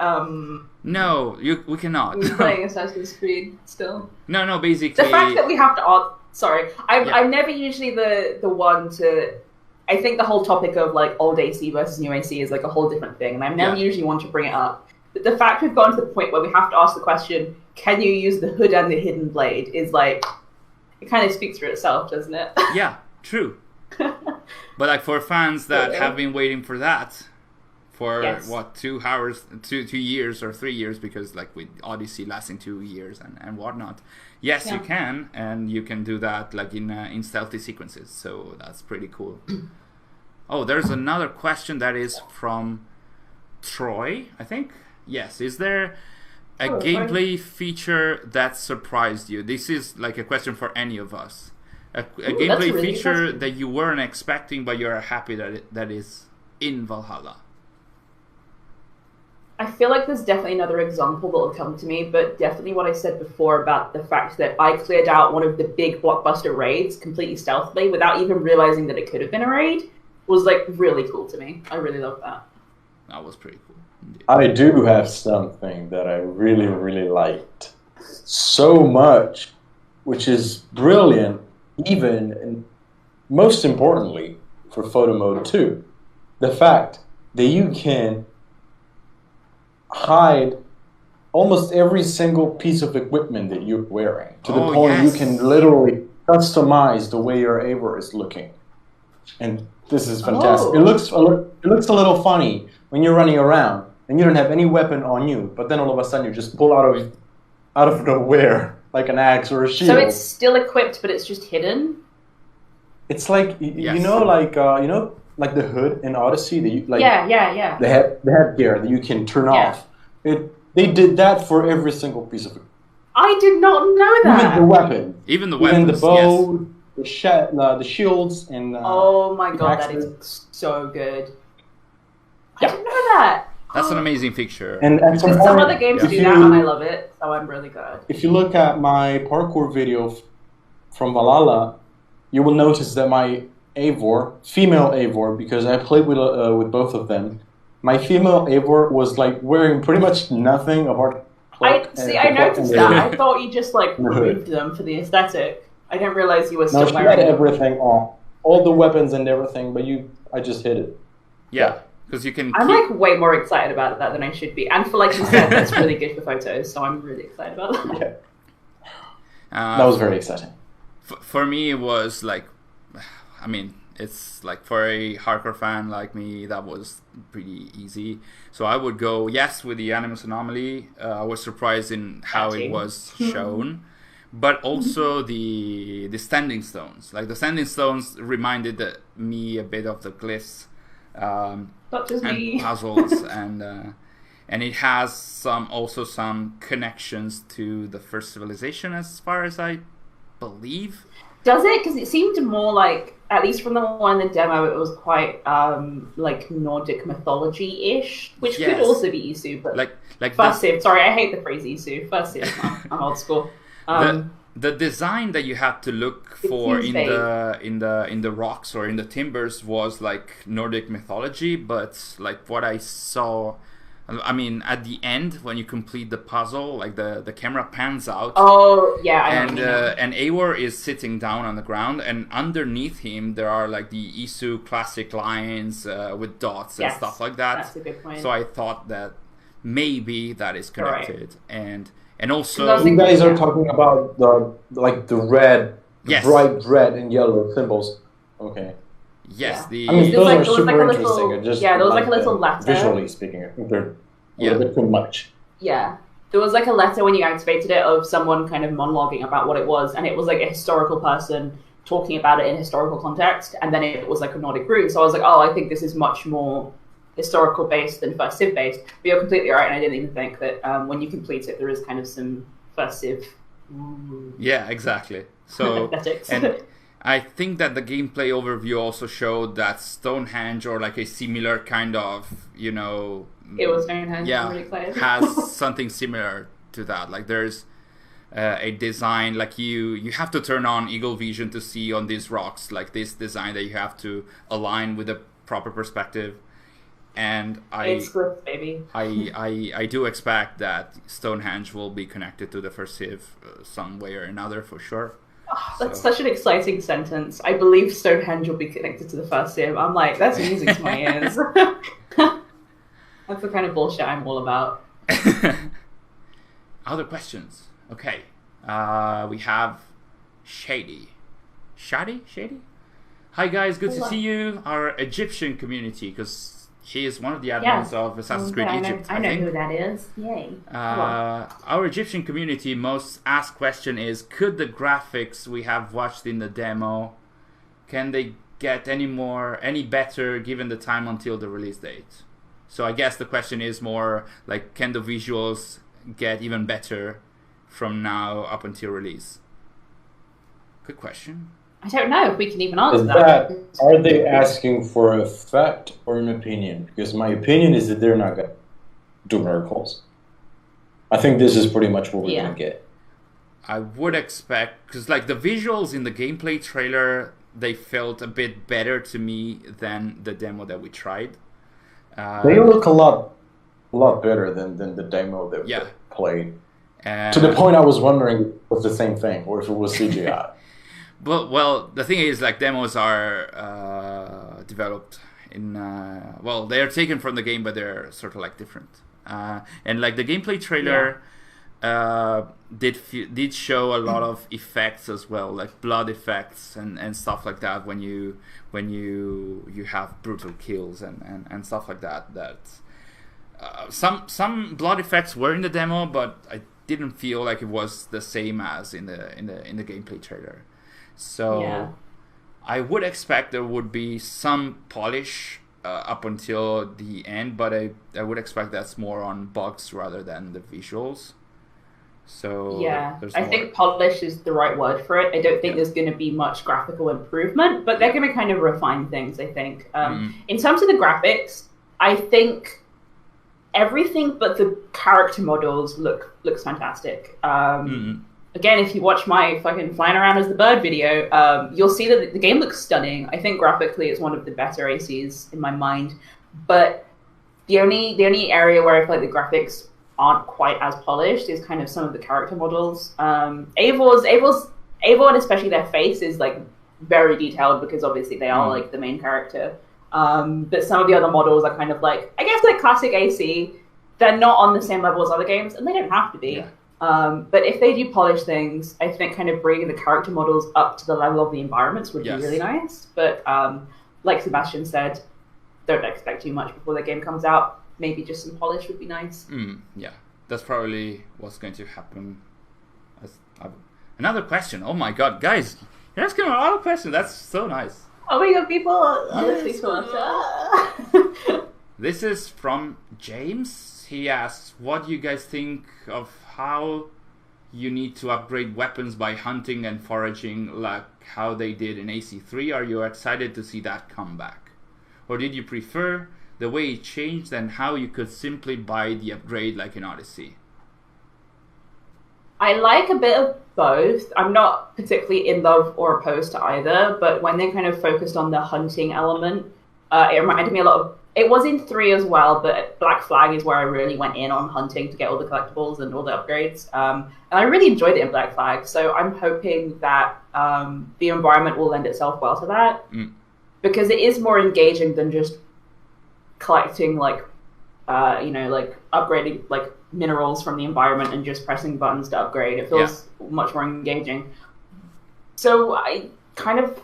No, we cannot. We're playing Assassin's Creed still. No, basically... The fact that we have to... Sorry. I'm never usually the one to... I think the whole topic of like old AC versus new AC is like a whole different thing, and I'm never usually one to bring it up. But the fact we've gotten to the point where we have to ask the question, can you use the hood and the hidden blade, is like... It kind of speaks for itself, doesn't it? Yeah, true. But like for fans that have been waiting for that for 2 hours, 2 years or 3 years, because like with Odyssey lasting 2 years and whatnot, yes, you can, and you can do that like in stealthy sequences. So that's pretty cool. Oh, there's another question that is from Troy, I think. Yes, is there a gameplay feature that surprised you? This is like a question for any of us. A gameplay really feature that you weren't expecting, but you're happy that is in Valhalla. I feel like there's definitely another example that will come to me, but definitely what I said before about the fact that I cleared out one of the big blockbuster raids completely stealthily without even realizing that it could have been a raid was like really cool to me. I really love that. That was pretty cool. Indeed. I do have something that I really, really liked so much, which is brilliant, even and most importantly for photo mode 2. The fact that you can hide almost every single piece of equipment that you're wearing to the point you can literally customize the way your Eivor is looking. And this is fantastic. It looks a little funny when you're running around and you don't have any weapon on you, but then all of a sudden you just pull out of nowhere like an axe or a shield. So it's still equipped, but it's just hidden. It's like you know, like the hood in Odyssey. That you, like, the headgear that you can turn off. They did that for every single piece of it. I did not know that. Even the weapon. Even the weapons. Even the bow, the shields, and oh my god, that is so good. I didn't know that. That's an amazing feature. And some other games do that, and I love it, so I'm really glad. If you look at my parkour video from Valhalla, you will notice that my Eivor, female Eivor, because I played with both of them, my female Eivor was like wearing pretty much nothing apart. I noticed that. I thought you just like removed them for the aesthetic. I didn't realize you were still wearing them. No, she had everything on, all the weapons and everything, but I just hid it. Yeah. Because you can. I'm like way more excited about that than I should be, and for like you said, that's really good for photos. So I'm really excited about that. Yeah. That was very exciting. For me, it was like, I mean, it's like for a hardcore fan like me, that was pretty easy. So I would go with the Animus Anomaly. I was surprised in how it was shown, but also the standing stones. Like the standing stones reminded me a bit of the glyphs and puzzles, and it has some connections to the first civilization, as far as I believe. Does it? Because it seemed more like, at least from the one in the demo, it was quite like Nordic mythology-ish, which could also be Isu, but like first civ. Sorry, I hate the phrase Isu. First civ. I'm old school. The design that you had to look for in the rocks or in the timbers was like Nordic mythology, but like what I saw, I mean, at the end when you complete the puzzle, like the camera pans out. Oh yeah, and Eivor is sitting down on the ground, and underneath him there are like the Isu classic lines with dots and stuff like that. That's a good point. So I thought that maybe that is connected, and also you guys are talking about the red, bright red and yellow symbols. Okay. Yes, yeah. I mean, those are super interesting. Just there was like a little letter. Visually speaking, I think they're a little bit too much. Yeah. There was like a letter when you activated it of someone kind of monologuing about what it was, and it was like a historical person talking about it in historical context, and then it was like a Nordic rune. So I was like, oh, I think this is much more historical based than first civ based. But you're completely right, and I didn't even think that when you complete it, there is kind of some first civ. Yeah, exactly. So and I think that the gameplay overview also showed that Stonehenge, or like a similar kind of, you know, it was Stonehenge. Yeah, I'm really excited. has something similar to that. Like there's a design, like you have to turn on Eagle Vision to see on these rocks, like this design that you have to align with the proper perspective. And it's good, baby. I do expect that Stonehenge will be connected to the first civ some way or another for sure. Oh, that's such an exciting sentence. I believe Stonehenge will be connected to the first civ. I'm like, that's music to my ears. That's the kind of bullshit I'm all about. Other questions? Okay. We have Shady. Hi guys, good to see you. Our Egyptian community, because he is one of the admins of Assassin's Creed Egypt. I know who that is. Yay. Our Egyptian community most asked question is, could the graphics we have watched in the demo, can they get any better given the time until the release date? So I guess the question is more like, can the visuals get even better from now up until release? Good question. I don't know if we can even answer that. Are they asking for a fact or an opinion? Because my opinion is that they're not going to do miracles. I think this is pretty much what we're going to get. I would expect, because like the visuals in the gameplay trailer, they felt a bit better to me than the demo that we tried. They look a lot better than the demo that we played. To the point I was wondering if it was the same thing or if it was CGI. But well, the thing is, like, demos are developed in they are taken from the game, but they're sort of like different. And like the gameplay trailer did show a lot of effects as well, like blood effects and stuff like that when you have brutal kills and stuff like that. That some blood effects were in the demo, but I didn't feel like it was the same as in the gameplay trailer. So I would expect there would be some polish up until the end, but I would expect that's more on bugs rather than the visuals. So I think polish is the right word for it. I don't think there's going to be much graphical improvement, but they're going to kind of refine things, I think. In terms of the graphics, I think everything but the character models looks fantastic. Again, if you watch my fucking flying around as the bird video, you'll see that the game looks stunning. I think graphically it's one of the better ACs in my mind. But the only area where I feel like the graphics aren't quite as polished is kind of some of the character models. Eivor and especially their face is like very detailed because obviously they are like the main character. But some of the other models are kind of like, I guess, like classic AC. They're not on the same level as other games, and they don't have to be. Yeah. But if they do polish things, I think kind of bringing the character models up to the level of the environments would be really nice. But like Sebastian said, don't expect too much before the game comes out. Maybe just some polish would be nice. Yeah, that's probably what's going to happen. Another question. Oh my god, guys, you're asking a lot of questions. That's so nice. Oh, we got people. This is from James. He asks, what do you guys think of how you need to upgrade weapons by hunting and foraging like how they did in AC3? Are you excited to see that come back? Or did you prefer the way it changed and how you could simply buy the upgrade like in Odyssey? I like a bit of both. I'm not particularly in love or opposed to either, but when they kind of focused on the hunting element, it reminded me a lot of... It was in 3 as well, but Black Flag is where I really went in on hunting to get all the collectibles and all the upgrades. And I really enjoyed it in Black Flag, so I'm hoping that the environment will lend itself well to that. Because it is more engaging than just collecting, like, like upgrading, like, minerals from the environment and just pressing buttons to upgrade. It feels much more engaging. So I kind of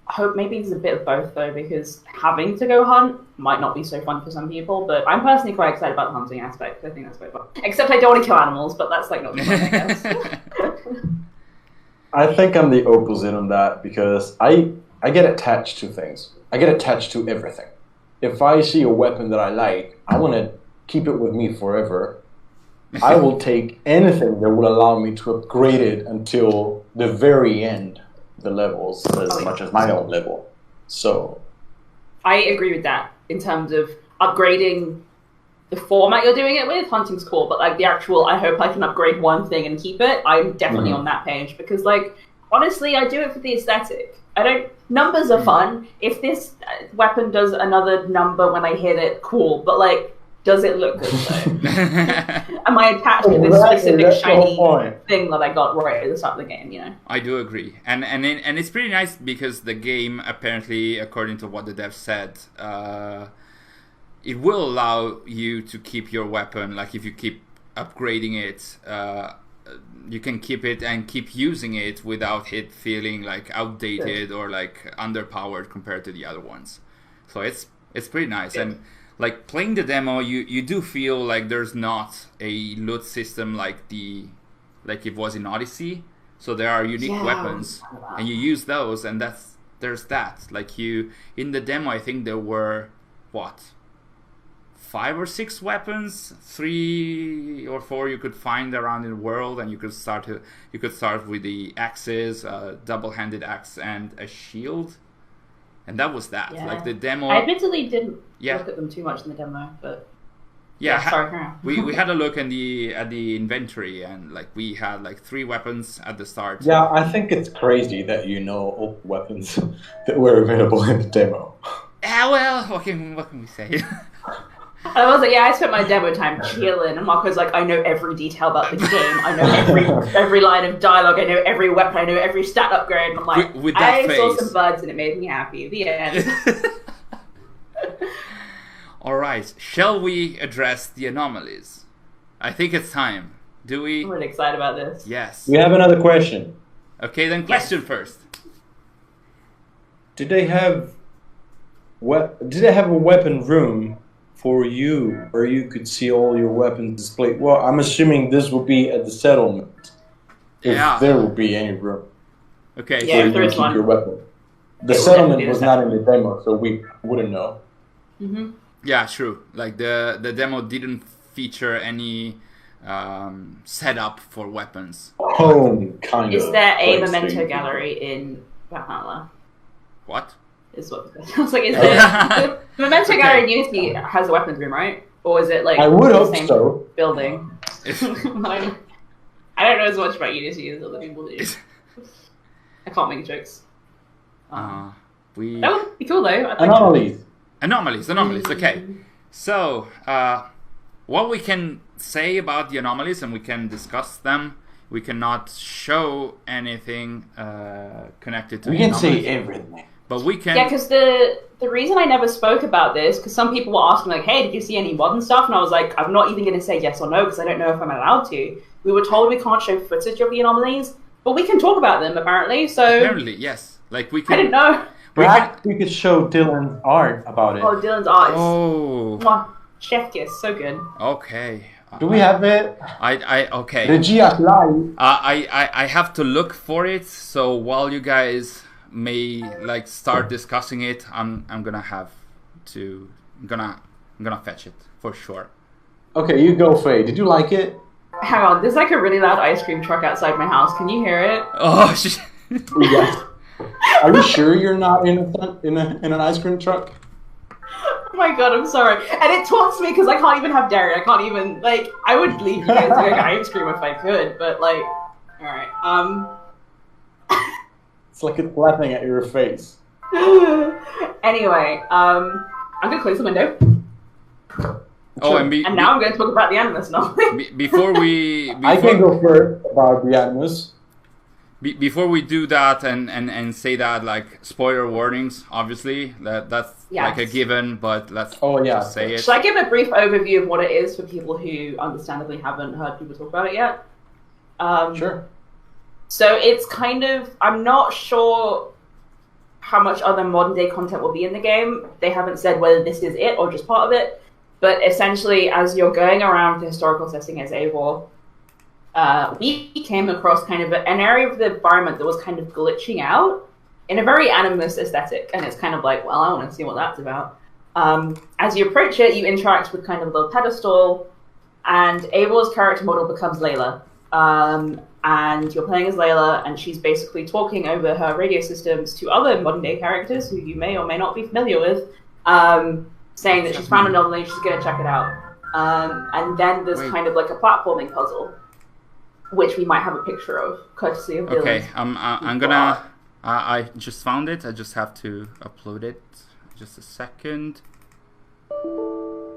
hope maybe it's a bit of both, though, because having to go hunt might not be so fun for some people, but I'm personally quite excited about the hunting aspect. I think that's quite fun. Except I don't want to kill animals, but that's like not the fun, I guess. I think I'm the opposite on that because I get attached to things. I get attached to everything. If I see a weapon that I like, I want to keep it with me forever. I will take anything that will allow me to upgrade it until the very end of the levels, as much as my own level. So I agree with that in terms of upgrading the format you're doing it with. Hunting's cool, but like the actual, I hope I can upgrade one thing and keep it. I'm definitely on that page because, like, honestly, I do it for the aesthetic. Numbers are fun. If this weapon does another number when I hit it, cool. But like, does it look good though? Am I attached to this specific shiny thing that I got right at the start of the game? You know. I do agree, and it's pretty nice because the game apparently, according to what the dev said, it will allow you to keep your weapon. Like if you keep upgrading it, you can keep it and keep using it without it feeling like outdated or like underpowered compared to the other ones. So it's pretty nice. And like playing the demo, you do feel like there's not a loot system like it was in Odyssey. So there are unique weapons and you use those, and there's that. Like in the demo, I think there were 5 or 6 weapons, 3 or 4 you could find around in the world, and you could start with the axes, double-handed axe, and a shield, and that was that. Like the demo. I admittedly didn't look at them too much in the demo, but sorry. we had a look at the inventory, and like we had like 3 weapons at the start. Yeah, I think it's crazy that you know all the weapons that were available in the demo. Well, what can we say? I was like, I spent my demo time chilling, and Marco's like, I know every detail about the game. I know every line of dialogue. I know every weapon. I know every stat upgrade. And I'm like, with that I saw face. some buds, and it made me happy. The end. All right, shall we address the anomalies? I think it's time. Do we? I'm really excited about this. Yes. We have another question. Okay, then question first. Did they have a weapon room for you where you could see all your weapons displayed? Well, I'm assuming this would be at the settlement. If there would be any room. Okay. Yeah, so if there is one. your weapon. The settlement was not in the demo, so we wouldn't know. Mm-hmm. Yeah, true. Like the demo didn't feature any setup for weapons. Home kind of. Is there a place memento thing. gallery in Valhalla? What? Is what I was like, is there the memento gallery in Unity has a weapons room, right? Or is it like I would the hope same so. building? I don't know as much about Unity as other people do. I can't make jokes. That would be cool though. Anomalies. Anomalies. Okay. So, what we can say about the anomalies, and we can discuss them. We cannot show anything connected to. We the can anomalies, say everything. but we can. Yeah, because the reason I never spoke about this, because some people were asking like, "Hey, did you see any modern stuff?" And I was like, "I'm not even going to say yes or no because I don't know if I'm allowed to." We were told we can't show footage of the anomalies, but we can talk about them apparently. So Apparently, yes. Like we can. I didn't know. Perhaps we could show Dylan's art about it. Oh, Dylan's art. Oh. Mwah. Chef kiss, so good. Okay. Do we have it? Okay. Regia Live. I have to look for it. So while you guys may like start discussing it, I'm gonna fetch it for sure. Okay, you go, Faye. Did you like it? Hang on, there's like a really loud ice cream truck outside my house. Can you hear it? Oh shit. Yes. Are you sure you're not in an ice cream truck? Oh my god, I'm sorry. And it taunts me because I can't even have dairy. I can't even, like, I would leave you guys to go get ice cream if I could, but like, alright, It's like it's laughing at your face. Anyway, I'm gonna close the window. Oh, And now I'm going to talk about the Animus Anomalies. before I can go first about the Animus. Before we do that and say that, like, spoiler warnings, obviously, that's like a given, but let's just say it. Should I give a brief overview of what it is for people who understandably haven't heard people talk about it yet? Sure. So it's kind of, I'm not sure how much other modern day content will be in the game. They haven't said whether this is it or just part of it. But essentially, as you're going around the historical setting as Eivor, we came across kind of an area of the environment that was kind of glitching out in a very Animus aesthetic. And it's kind of like, well, I want to see what that's about. As you approach it, you interact with kind of a little pedestal, and Eivor's character model becomes Layla. And you're playing as Layla, and she's basically talking over her radio systems to other modern-day characters who you may or may not be familiar with, saying that she's found an anomaly, she's going to check it out. And then there's kind of like a platforming puzzle, which we might have a picture of, courtesy of Dylan. Okay, I'm gonna... I just found it. I just have to upload it. Just a second.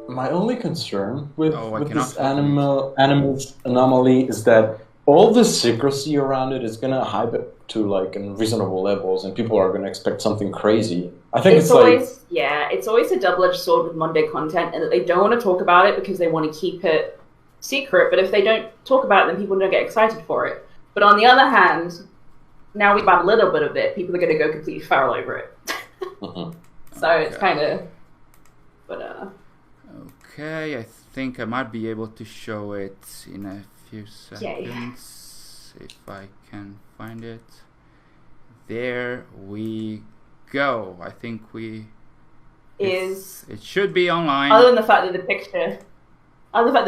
My only concern with this cannot Animus Anomaly is that all the secrecy around it is gonna hype it to like reasonable levels, and people are gonna expect something crazy. I think it's always it's always a double-edged sword with Monday content, and that they don't want to talk about it because they want to keep it secret. But if they don't talk about it, then people don't get excited for it. But on the other hand, now we've had a little bit of it, people are going to go completely feral over it. So it's kind of, but Okay, I think I might be able to show it in a few seconds if I can find it. There we go. I think it should be online. Other than the fact that the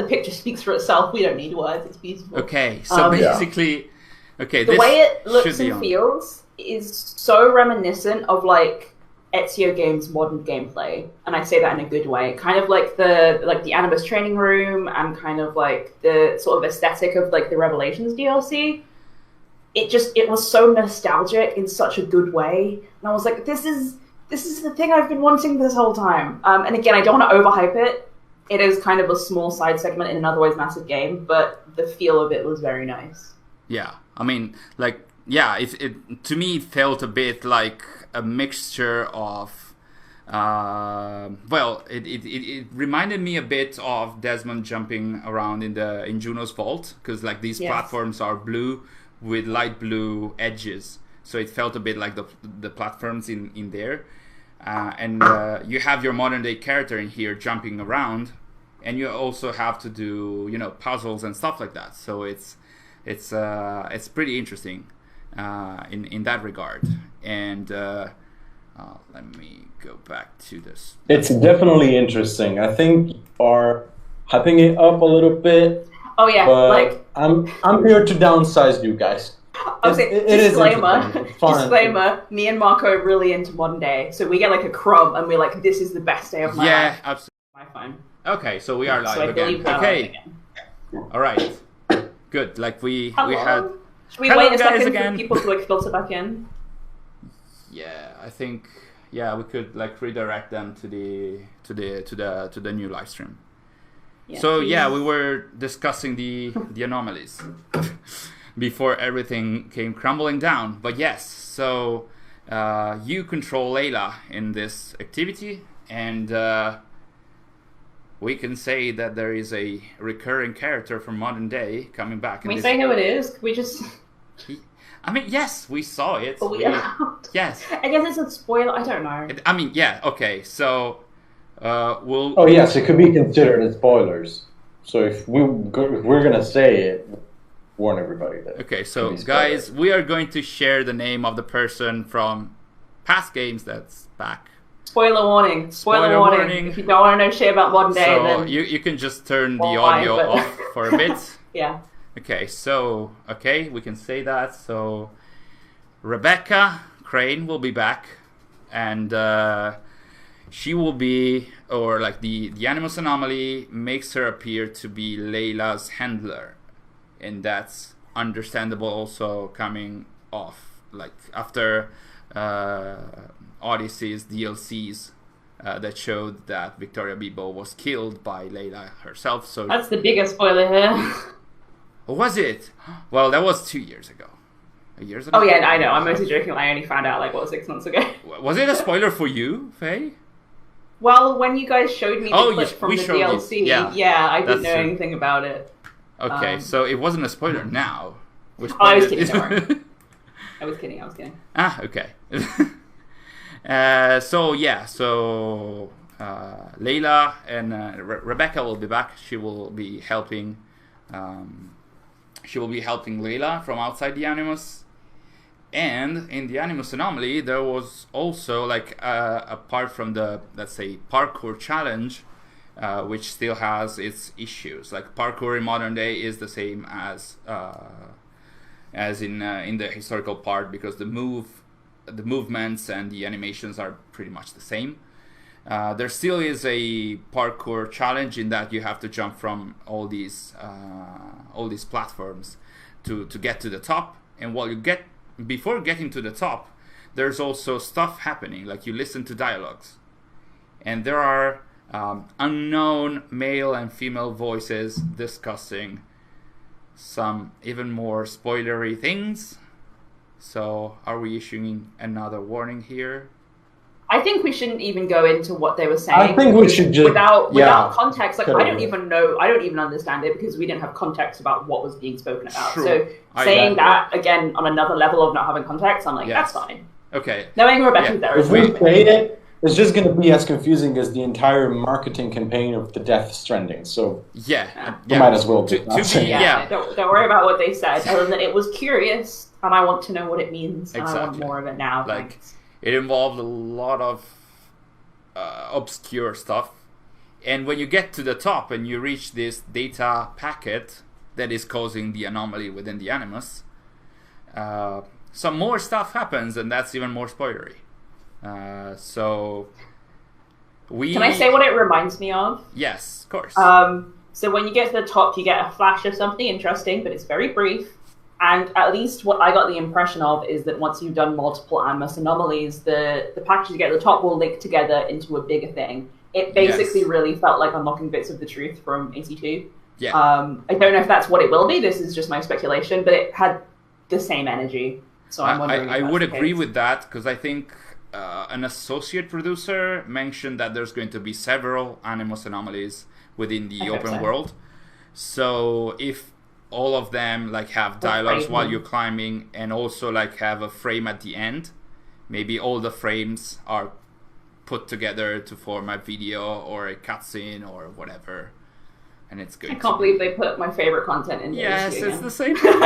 picture speaks for itself, we don't need words. It's beautiful. Okay, so basically, the way it looks and feels is so reminiscent of like Ezio games' modern gameplay, and I say that in a good way. Kind of like the Animus training room, and kind of like the sort of aesthetic of like the Revelations DLC. It was so nostalgic in such a good way, and I was like, this is the thing I've been wanting this whole time. And again, I don't want to overhype it. It is kind of a small side segment in an otherwise massive game, but the feel of it was very nice. Yeah, I mean, like, yeah, it to me it felt a bit like a mixture of, well, it reminded me a bit of Desmond jumping around in Juno's vault, because like these platforms are blue with light blue edges, so it felt a bit like the platforms in there, and you have your modern day character in here jumping around, and you also have to do puzzles and stuff like that. So it's pretty interesting in that regard. And let me go back to this. It's definitely interesting. I think you are hyping it up a little bit. Oh yeah, but I'm here to downsize you guys. Okay, disclaimer. Me and Marco are really into modern day, so we get like a crumb, and we're like, "This is the best day of my life." Yeah, absolutely. My phone. Okay, so we are live so again. Okay, all right, good. Like we had. Should we wait a second for people to like filter back in? Yeah, I think we could like redirect them to the new live stream. Yeah, so we were discussing the anomalies before everything came crumbling down. But yes, so you control Layla in this activity, and we can say that there is a recurring character from modern day coming back. Can we say who it is? Can we just... I mean, yes, we saw it. But we out. Yes. I guess it's a spoiler. I don't know. I mean, yeah, okay, so we'll... Oh, yes, it could be considered as spoilers. So if we're gonna say it, warn everybody that. Okay, so Please guys, we are going to share the name of the person from past games that's back. Spoiler warning. Spoiler warning. If you don't want to know shit about modern day, So then you can just turn the Why, audio but- off for a bit. yeah. Okay, so we can say that. So Rebecca Crane will be back, and she will be, or like the Animus Anomaly makes her appear to be Layla's handler, and that's understandable. Also coming off like after Odyssey's DLCs that showed that Victoria Bebo was killed by Layla herself. So That's the biggest spoiler here. was it? Well, that was 2 years ago. Years ago? Oh yeah, I know. I'm mostly joking. I only found out like 6 months ago. Was it a spoiler for you, Faye? Well, when you guys showed me the clip from we the showed you. DLC, Yeah, I didn't that's know true. anything about it. Okay, so it wasn't a spoiler now. Which I was part kidding, is- don't worry. I was kidding. Okay. So Layla and Rebecca will be back. She will be helping. She will be helping Layla from outside the Animus. And in the Animus Anomaly, there was also like apart from the, let's say, parkour challenge, which still has its issues. Like parkour in modern day is the same as in the historical part, because the movements and the animations are pretty much the same. There still is a parkour challenge in that you have to jump from all these platforms to get to the top. And before getting to the top, there's also stuff happening, like you listen to dialogues, and there are unknown male and female voices discussing some even more spoilery things. So are we issuing another warning here? I think we shouldn't even go into what they were saying. I think we should just without context. Like cut I it don't off. even know. I don't even understand it because we didn't have context about what was being spoken about. True. So I saying get that again on another level of not having context, I'm like, Yes. that's fine. Okay. Knowing Rebecca's Yeah. there If is we fine. say it, it's just going to be as confusing as the entire marketing campaign of the Death Stranding. So Yeah. we might as well To just not be- say it. yeah. Don't worry about what they said. Other than it was curious, and I want to know what it means, and I want Exactly. more of it now. Like, thanks. it involved a lot of obscure stuff, and when you get to the top and you reach this data packet that is causing the anomaly within the Animus, some more stuff happens, and that's even more spoilery. So Can I say what it reminds me of? Yes, of course. So when you get to the top, you get a flash of something interesting, but it's very brief. And at least what I got the impression of is that once you've done multiple Animus Anomalies, the packages you get at the top will link together into a bigger thing. It basically Yes. really felt like unlocking bits of the truth from AC2. Yeah. I don't know if that's what it will be. This is just my speculation, but it had the same energy. So I'm wondering. I if that's would the agree case. with that, because I think an associate producer mentioned that there's going to be several Animus Anomalies within the I hope open so. world. So if all of them like have dialogues frame. while you're climbing, and also like have a frame at the end, maybe all the frames are put together to form a video or a cutscene or whatever, and it's good. I can't believe they put my favorite content in. Yes, AC it's again. the same thing.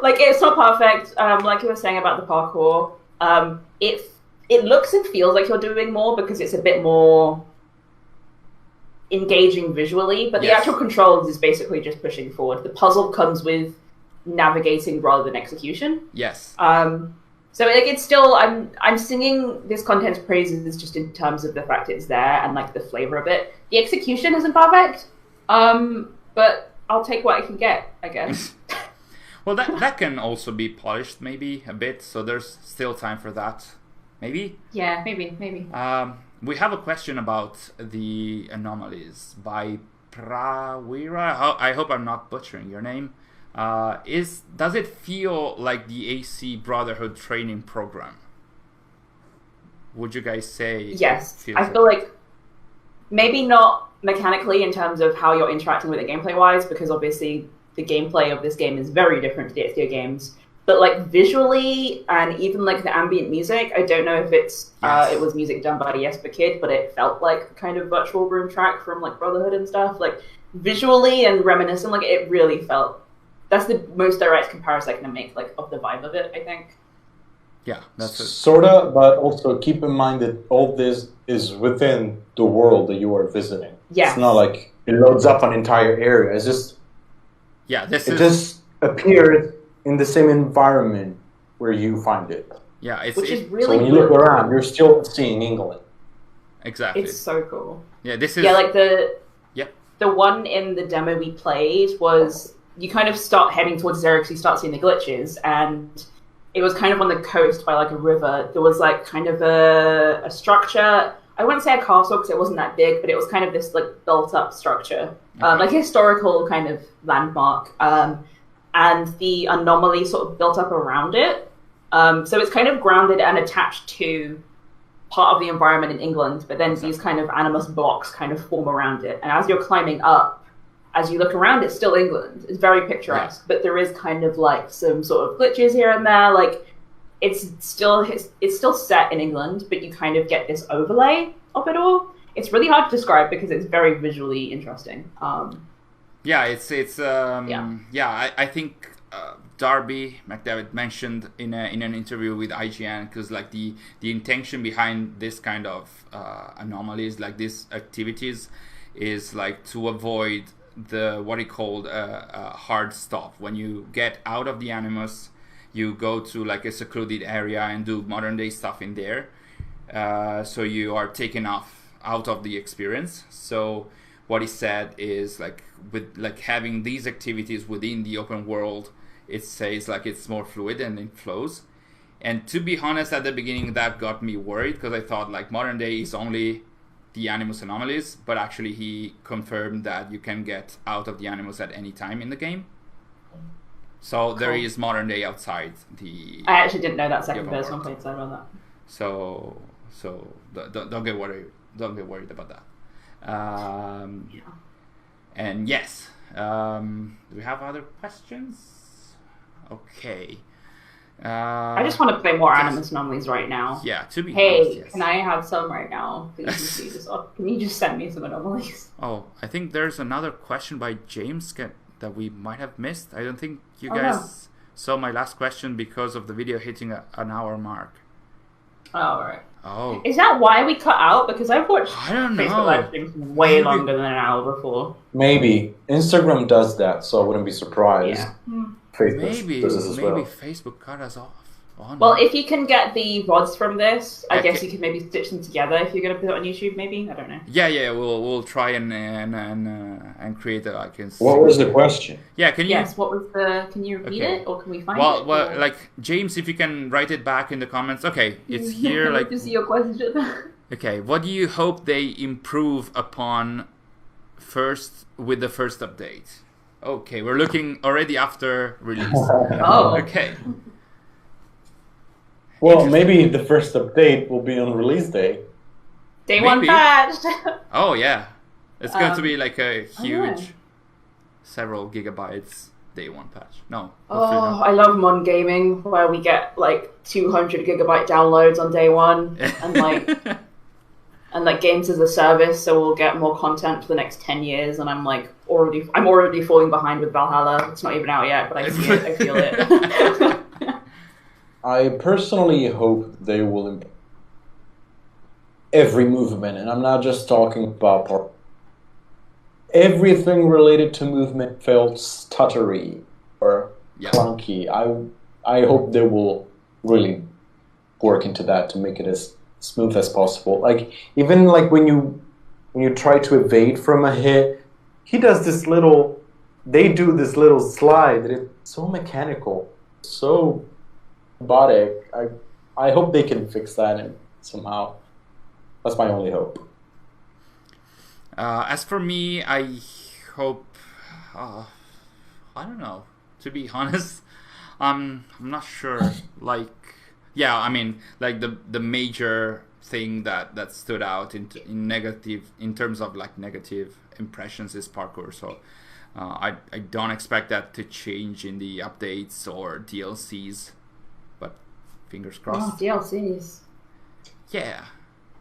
Like it's not perfect. Like you were saying about the parkour, it looks and feels like you're doing more because it's a bit more engaging visually, but the Yes. actual controls is basically just pushing forward. The puzzle comes with navigating rather than execution. Yes. So like it's still I'm singing this content's praises just in terms of the fact it's there and like the flavor of it. The execution isn't perfect, but I'll take what I can get, I guess. Well, that can also be polished maybe a bit, so there's still time for that. Maybe? Yeah, maybe. We have a question about the anomalies by Prawira. I hope I'm not butchering your name. Does it feel like the AC Brotherhood training program? Would you guys say? Yes, it feels I feel like maybe not mechanically in terms of how you're interacting with it gameplay wise, because obviously the gameplay of this game is very different to the XDO games. but like visually and even like the ambient music, I don't know if it was music done by Jesper Kid, but it felt like kind of virtual room track from like Brotherhood and stuff. Like visually and reminiscent, like it really felt. That's the most direct comparison I can make, like of the vibe of it, I think. Yeah, that's it. Sorta, but also keep in mind that all this is within the world that you are visiting. Yeah. It's not like it loads up an entire area. It's just just appears in the same environment where you find it. Yeah, which is So really when you look around, you're still seeing England. exactly. It's so cool. Yeah, this is like Yep. the one in the demo we played was you kind of start heading towards Zero because you start seeing the glitches, and it was kind of on the coast by like a river. There was like kind of a structure. I wouldn't say a castle because it wasn't that big, but it was kind of this like built up structure, like a historical kind of landmark. And the anomaly sort of built up around it. So it's kind of grounded and attached to part of the environment in England, but then these kind of animus blocks kind of form around it. And as you're climbing up, as you look around, it's still England. It's very picturesque, but there is kind of like some sort of glitches here and there. Like it's still set in England, but you kind of get this overlay of it all. It's really hard to describe because it's very visually interesting. I think Darby McDavid mentioned in an interview with IGN, because like the intention behind this kind of anomalies, like these activities, is like to avoid the what he called a hard stop. When you get out of the Animus, you go to like a secluded area and do modern day stuff in there. So you are taken out of the experience. So what he said is like with like having these activities within the open world, it says like it's more fluid and it flows. And to be honest, at the beginning that got me worried, because I thought like modern day is only the Animus Anomalies, but actually he confirmed that you can get out of the Animus at any time in the game. So there is modern day outside the. I actually didn't know that second verse. I'm quite excited about that. So don't get worried. Don't get worried about that. And yes, do we have other questions? Okay. I just want to play more Animus Anomalies right now. Yeah, to be honest, yes. Can I have some right now? Please, can you just send me some anomalies? Oh, I think there's another question by James that we might have missed. I don't think you guys saw my last question because of the video hitting an hour mark. Oh, right. Oh. Is that why we cut out? Because I've watched Facebook live streams way longer than an hour before. Maybe. Instagram does that, so I wouldn't be surprised. Yeah. Facebook does this as well. Maybe Facebook cut us off. Oh, no. Well, if you can get the VODs from this, I guess you could maybe stitch them together if you're going to put it on YouTube, maybe? I don't know. Yeah, we'll try and create a like. What was the question? Yeah, can you? Yes, what was the? Can you repeat it, or can we find it? Well, like James, if you can write it back in the comments. Okay, it's here. Like to see your question. Okay, what do you hope they improve upon with the first update? Okay, we're looking already after release. Oh, okay. Well, maybe the first update will be on release day. Day one patch. Oh yeah, it's going to be like a huge, several gigabytes day one patch. No. Oh, I love Mon Gaming, where we get like 200 gigabyte downloads on day one, and like games as a service, so we'll get more content for the next 10 years. And I'm already falling behind with Valhalla. It's not even out yet, but I see it. I feel it. I personally hope they will improve every movement, and I'm not just talking about parkour. Everything related to movement felt stuttery or clunky. I hope they will really work into that to make it as smooth as possible. Like even like when you try to evade from a hit, they do this little slide that is so mechanical, so robotic. I hope they can fix that somehow. That's my only hope. As for me, I hope. I don't know. To be honest, I'm not sure. Like, yeah, I mean, like the major thing that stood out in negative in terms of like negative impressions is parkour. So I don't expect that to change in the updates or DLCs, but fingers crossed. DLCs. Yeah.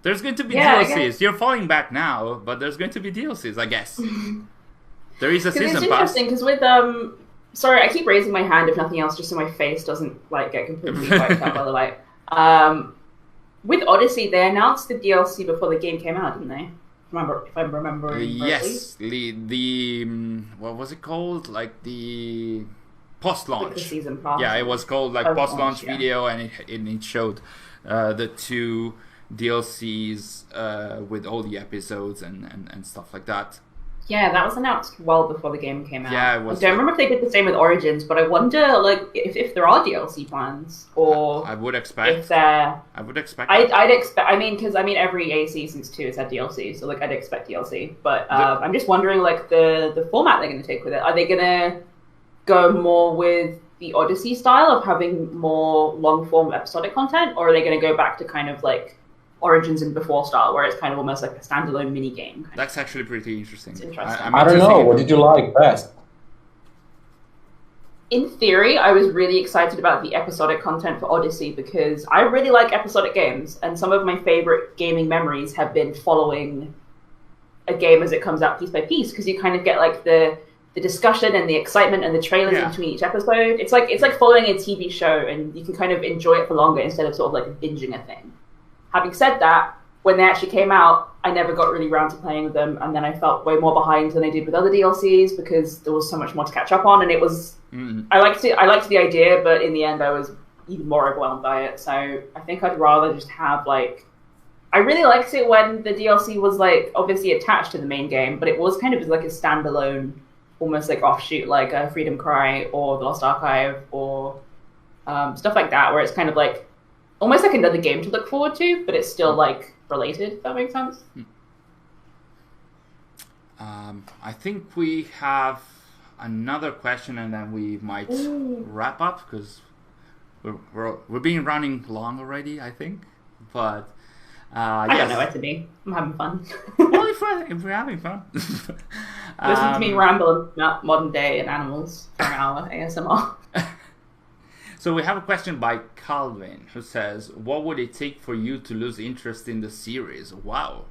There's going to be Yeah, I DLCs. guess. You're falling back now, but there's going to be DLCs, I guess. There is a It's season pass. interesting because with sorry, I keep raising my hand if nothing else, just so my face doesn't like get completely wiped out by the light. With Odyssey, they announced the DLC before the game came out, didn't they? If I'm remembering correctly. Yes, the what was it called? Like the post-launch. Like the season pass. Yeah, it was called like Post-launch, post-launch yeah. video, and it showed the 2 DLCs with all the episodes and stuff like that. Yeah, that was announced well before the game came out. Yeah, it was. I don't remember if they did the same with Origins, but I wonder, like, if there are DLC plans, or I would expect. if there. I would expect. I'd expect. I mean, because every AC since 2 has had DLC, so like I'd expect DLC. But I'm just wondering, like, the format they're going to take with it. Are they going to go more with the Odyssey style of having more long form episodic content, or are they going to go back to kind of like Origins and Before style, where it's kind of almost like a standalone mini game? That's actually pretty interesting. It's interesting. I'm I don't know. What did you like best? In theory, I was really excited about the episodic content for Odyssey because I really like episodic games, and some of my favorite gaming memories have been following a game as it comes out piece by piece, because you kind of get like the discussion and the excitement and the trailers in between each episode. It's like following a TV show, and you can kind of enjoy it for longer instead of sort of like binging a thing. Having said that, when they actually came out, I never got really around to playing with them, and then I felt way more behind than I did with other DLCs because there was so much more to catch up on, and it was I liked the idea, but in the end I was even more overwhelmed by it. So I think I'd rather just have like, I really liked it when the DLC was like obviously attached to the main game, but it was kind of like a standalone, almost like offshoot, like Freedom Cry or The Lost Archive or stuff like that, where it's kind of like almost like another game to look forward to, but it's still like related, if that makes sense. I think we have another question, and then we might wrap up because we're being running long already, I think. But I don't know where to be. I'm having fun. Well, if we're having fun, Listen to me ramble about modern day and animals for an hour ASMR. So we have a question by Calvin who says, "What would it take for you to lose interest in the series?" Wow.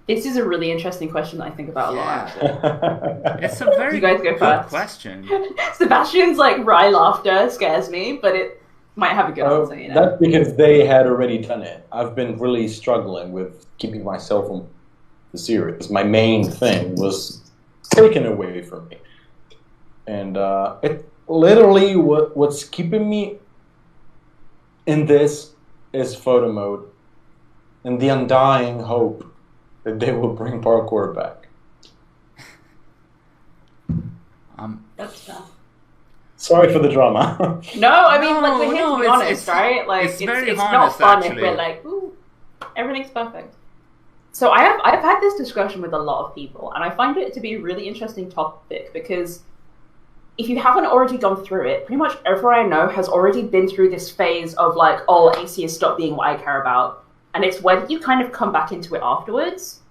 This is a really interesting question that I think about a lot, actually. It's a very You guys go good first. question. Sebastian's like wry laughter scares me, but it might have a good answer, you know. That's because they had already done it. I've been really struggling with keeping myself on the series. My main thing was taken away from me. And it literally what's keeping me in this is photo mode and the undying hope that they will bring parkour back. That's tough. Sorry for the drama. No, I mean, like, we're here to be it's- honest, it's- right? Like, it's very not honest, fun actually. if we're like, ooh, everything's perfect. So I've had this discussion with a lot of people, and I find it to be a really interesting topic because if you haven't already gone through it, pretty much everyone I know has already been through this phase of like, oh, AC has stopped being what I care about, and it's whether you kind of come back into it afterwards.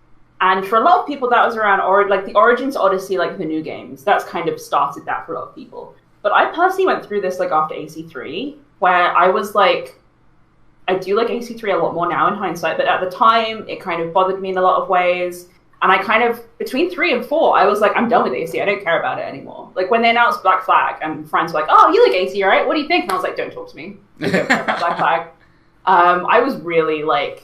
And for a lot of people, that was around like the Origins Odyssey, like the new games. That's kind of started that for a lot of people. But I personally went through this like after AC3, where I was like, I do like AC3 a lot more now in hindsight, but at the time it kind of bothered me in a lot of ways. And I kind of, between 3 and 4, I was like, I'm done with AC. I don't care about it anymore. Like when they announced Black Flag, and friends were like, oh, you like AC, right? What do you think? And I was like, don't talk to me. I don't care about Black Flag. I was really like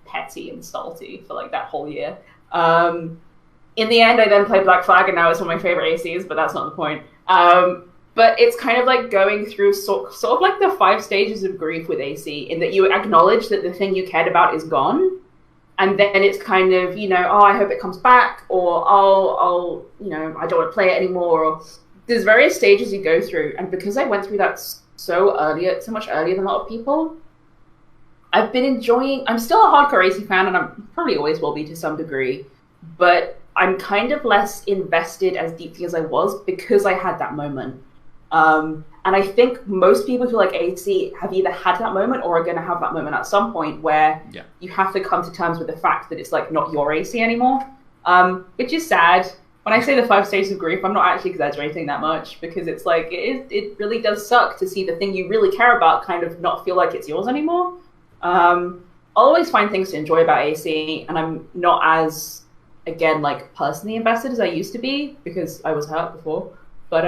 petty and salty for like that whole year. In the end, I then played Black Flag, and now it's one of my favorite ACs, but that's not the point. But it's kind of like going through sort of like the 5 stages of grief with AC, in that you acknowledge that the thing you cared about is gone. And then it's kind of, you know, oh, I hope it comes back, or I'll you know, I don't want to play it anymore. Or there's various stages you go through. And because I went through that so much earlier than a lot of people, I've been enjoying, I'm still a hardcore AC fan, and I probably always will be to some degree, but I'm kind of less invested as deeply as I was because I had that moment. And I think most people who like AC have either had that moment or are going to have that moment at some point where you have to come to terms with the fact that it's like not your AC anymore, which is sad. when I say the 5 stages of grief, I'm not actually exaggerating that much, because it's like it really does suck to see the thing you really care about kind of not feel like it's yours anymore. I'll always find things to enjoy about AC, and I'm not as, again, like personally invested as I used to be because I was hurt before. But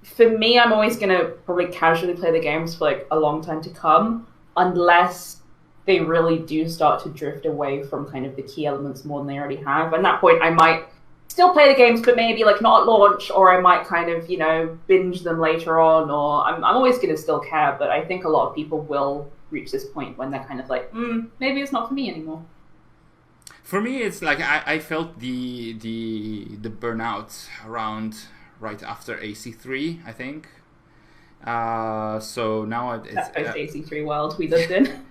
for me, I'm always gonna probably casually play the games for like a long time to come, unless they really do start to drift away from kind of the key elements more than they already have. At that point, I might still play the games, but maybe like not at launch, or I might kind of, you know, binge them later on, or I'm always going to still care, but I think a lot of people will reach this point when they're kind of like, maybe it's not for me anymore. For me, it's like I felt the burnout around right after AC3, I think. So now it's... That post AC3 world we lived in.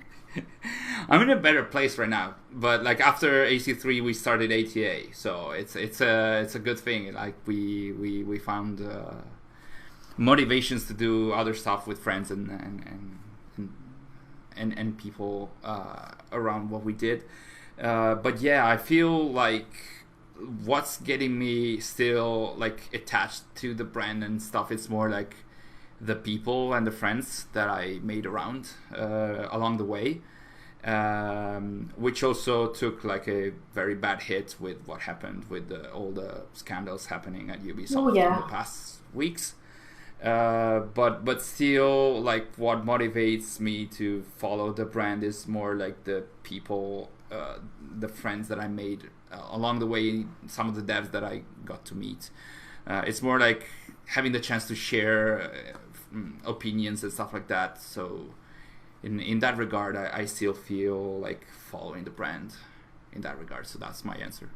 I'm in a better place right now, but like after AC3 we started ATA, so it's a good thing. Like we found motivations to do other stuff with friends and people around what we did. But yeah, I feel like what's getting me still like attached to the brand and stuff, it's more like the people and the friends that I made around along the way, which also took like a very bad hit with what happened with all the scandals happening at Ubisoft in the past weeks. But still, like what motivates me to follow the brand is more like the people, the friends that I made along the way, some of the devs that I got to meet. It's more like having the chance to share opinions and stuff like that. So in that regard, I still feel like following the brand in that regard. So that's my answer.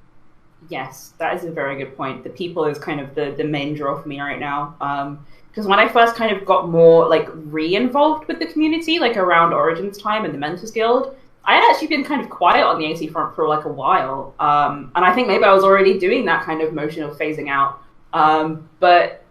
Yes, that is a very good point. The people is kind of the main draw for me right now. Because when I first kind of got more like re-involved with the community, like around Origins time and the Mentors Guild, I had actually been kind of quiet on the AC front for like a while. And I think maybe I was already doing that kind of motion of phasing out. But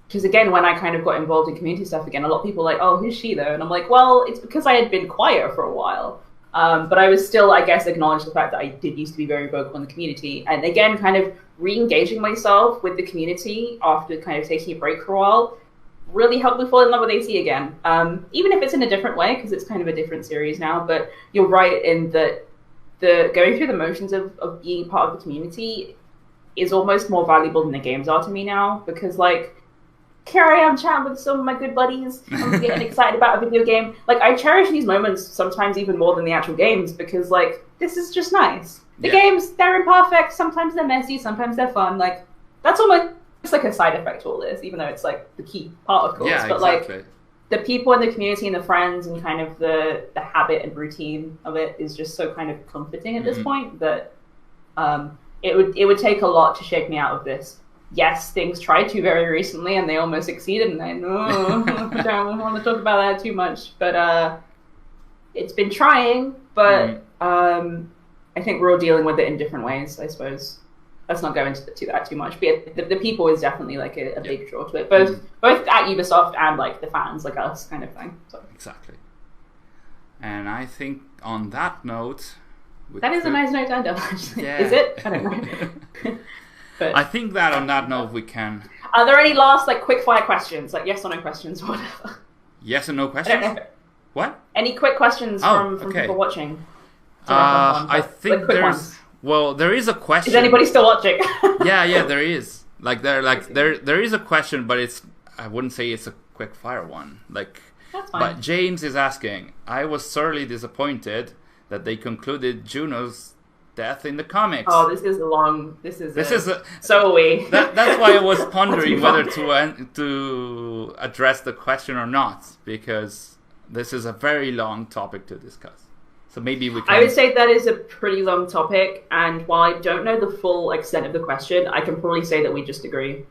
because again, when I kind of got involved in community stuff again, a lot of people were like, oh, who's she though? And I'm like, well, it's because I had been quiet for a while. But I was still, I guess, acknowledge the fact that I did used to be very vocal in the community. And again, kind of re-engaging myself with the community after kind of taking a break for a while really helped me fall in love with AC again. Even if it's in a different way, because it's kind of a different series now. But you're right in that the going through the motions of being part of the community is almost more valuable than the games are to me now. Because, like, here I am chatting with some of my good buddies. I'm getting excited about a video game. Like, I cherish these moments sometimes even more than the actual games because, like, this is just nice. The games, they're imperfect. Sometimes they're messy. Sometimes they're fun. Like, that's almost like a side effect to all this, even though it's, like, the key part, of course. Yeah, but, exactly. Like, the people in the community and the friends and kind of the habit and routine of it is just so kind of comforting at this point that it would take a lot to shake me out of this. Yes, things tried to very recently, and they almost succeeded, and I don't want to talk about that too much, but it's been trying, but I think we're all dealing with it in different ways, I suppose. Let's not go into that too much, but the people is definitely like a big draw to it, both at Ubisoft and like the fans, like us, kind of thing. So. Exactly. And I think on that note... That is a nice note to end on, actually. Yeah. Is it? I don't know. But I think that on that note we can... Are there any last like quick fire questions, like yes or no questions, or whatever? Yes or no questions? What? Any quick questions from people watching? I think quick there's... ones. Well, there is a question. Is anybody still watching? yeah, there is. Like there is a question, but it's... I wouldn't say it's a quick fire one. Like, That's fine. but James is asking, I was sorely disappointed that they concluded Juno's death in the comics. Oh, this is long. So we. That's why I was pondering whether to address the question or not, because this is a very long topic to discuss. So maybe we can... I would say that is a pretty long topic, and while I don't know the full extent of the question, I can probably say that we just agree.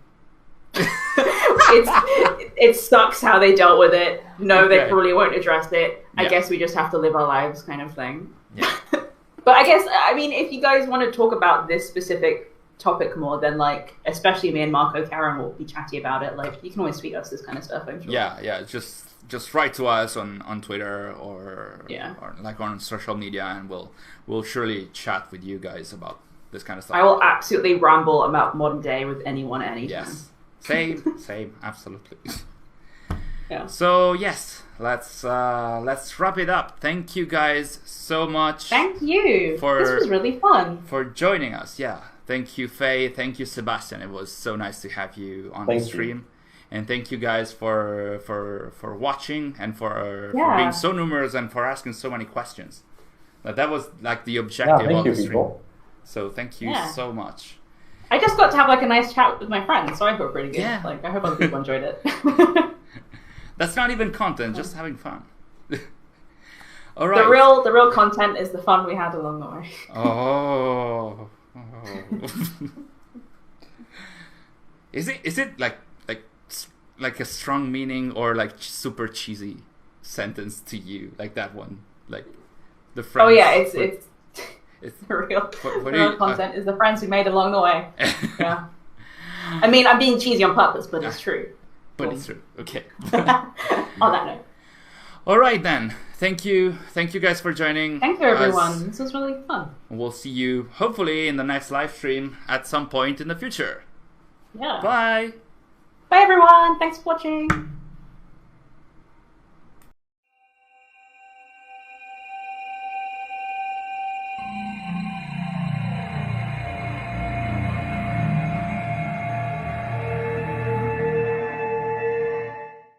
It sucks how they dealt with it. No, they probably won't address it. I guess we just have to live our lives, kind of thing. Yeah. But I guess, I mean, if you guys want to talk about this specific topic more, then, like, especially me and Marco Karen will be chatty about it. Like, you can always tweet us this kind of stuff, I'm sure. Yeah. Just write to us on Twitter or like on social media, and we'll surely chat with you guys about this kind of stuff. I will absolutely ramble about modern day with anyone at any time. Yes, same, absolutely. Yeah. So yes, let's wrap it up. Thank you guys so much. Thank you. This was really fun. For joining us. Yeah. Thank you, Faye. Thank you, Sebastian. It was so nice to have you on the stream. And thank you guys for watching and for being so numerous and for asking so many questions. That was like the objective of the stream. People. So thank you so much. I just got to have like a nice chat with my friends, so I feel pretty good. Yeah. Like I hope other people enjoyed it. That's not even content, just having fun. All right. The real content is the fun we had along the way. Oh. Is it like a strong meaning or like super cheesy sentence to you, like that one, like the friends? Oh yeah, it's the real content is the friends we made along the way. Yeah. I mean, I'm being cheesy on purpose, but it's true. But it's true. Okay. On that note. All right then. Thank you guys for joining. Thank you, everyone. This was really fun. We'll see you hopefully in the next live stream at some point in the future. Yeah. Bye. Bye, everyone. Thanks for watching.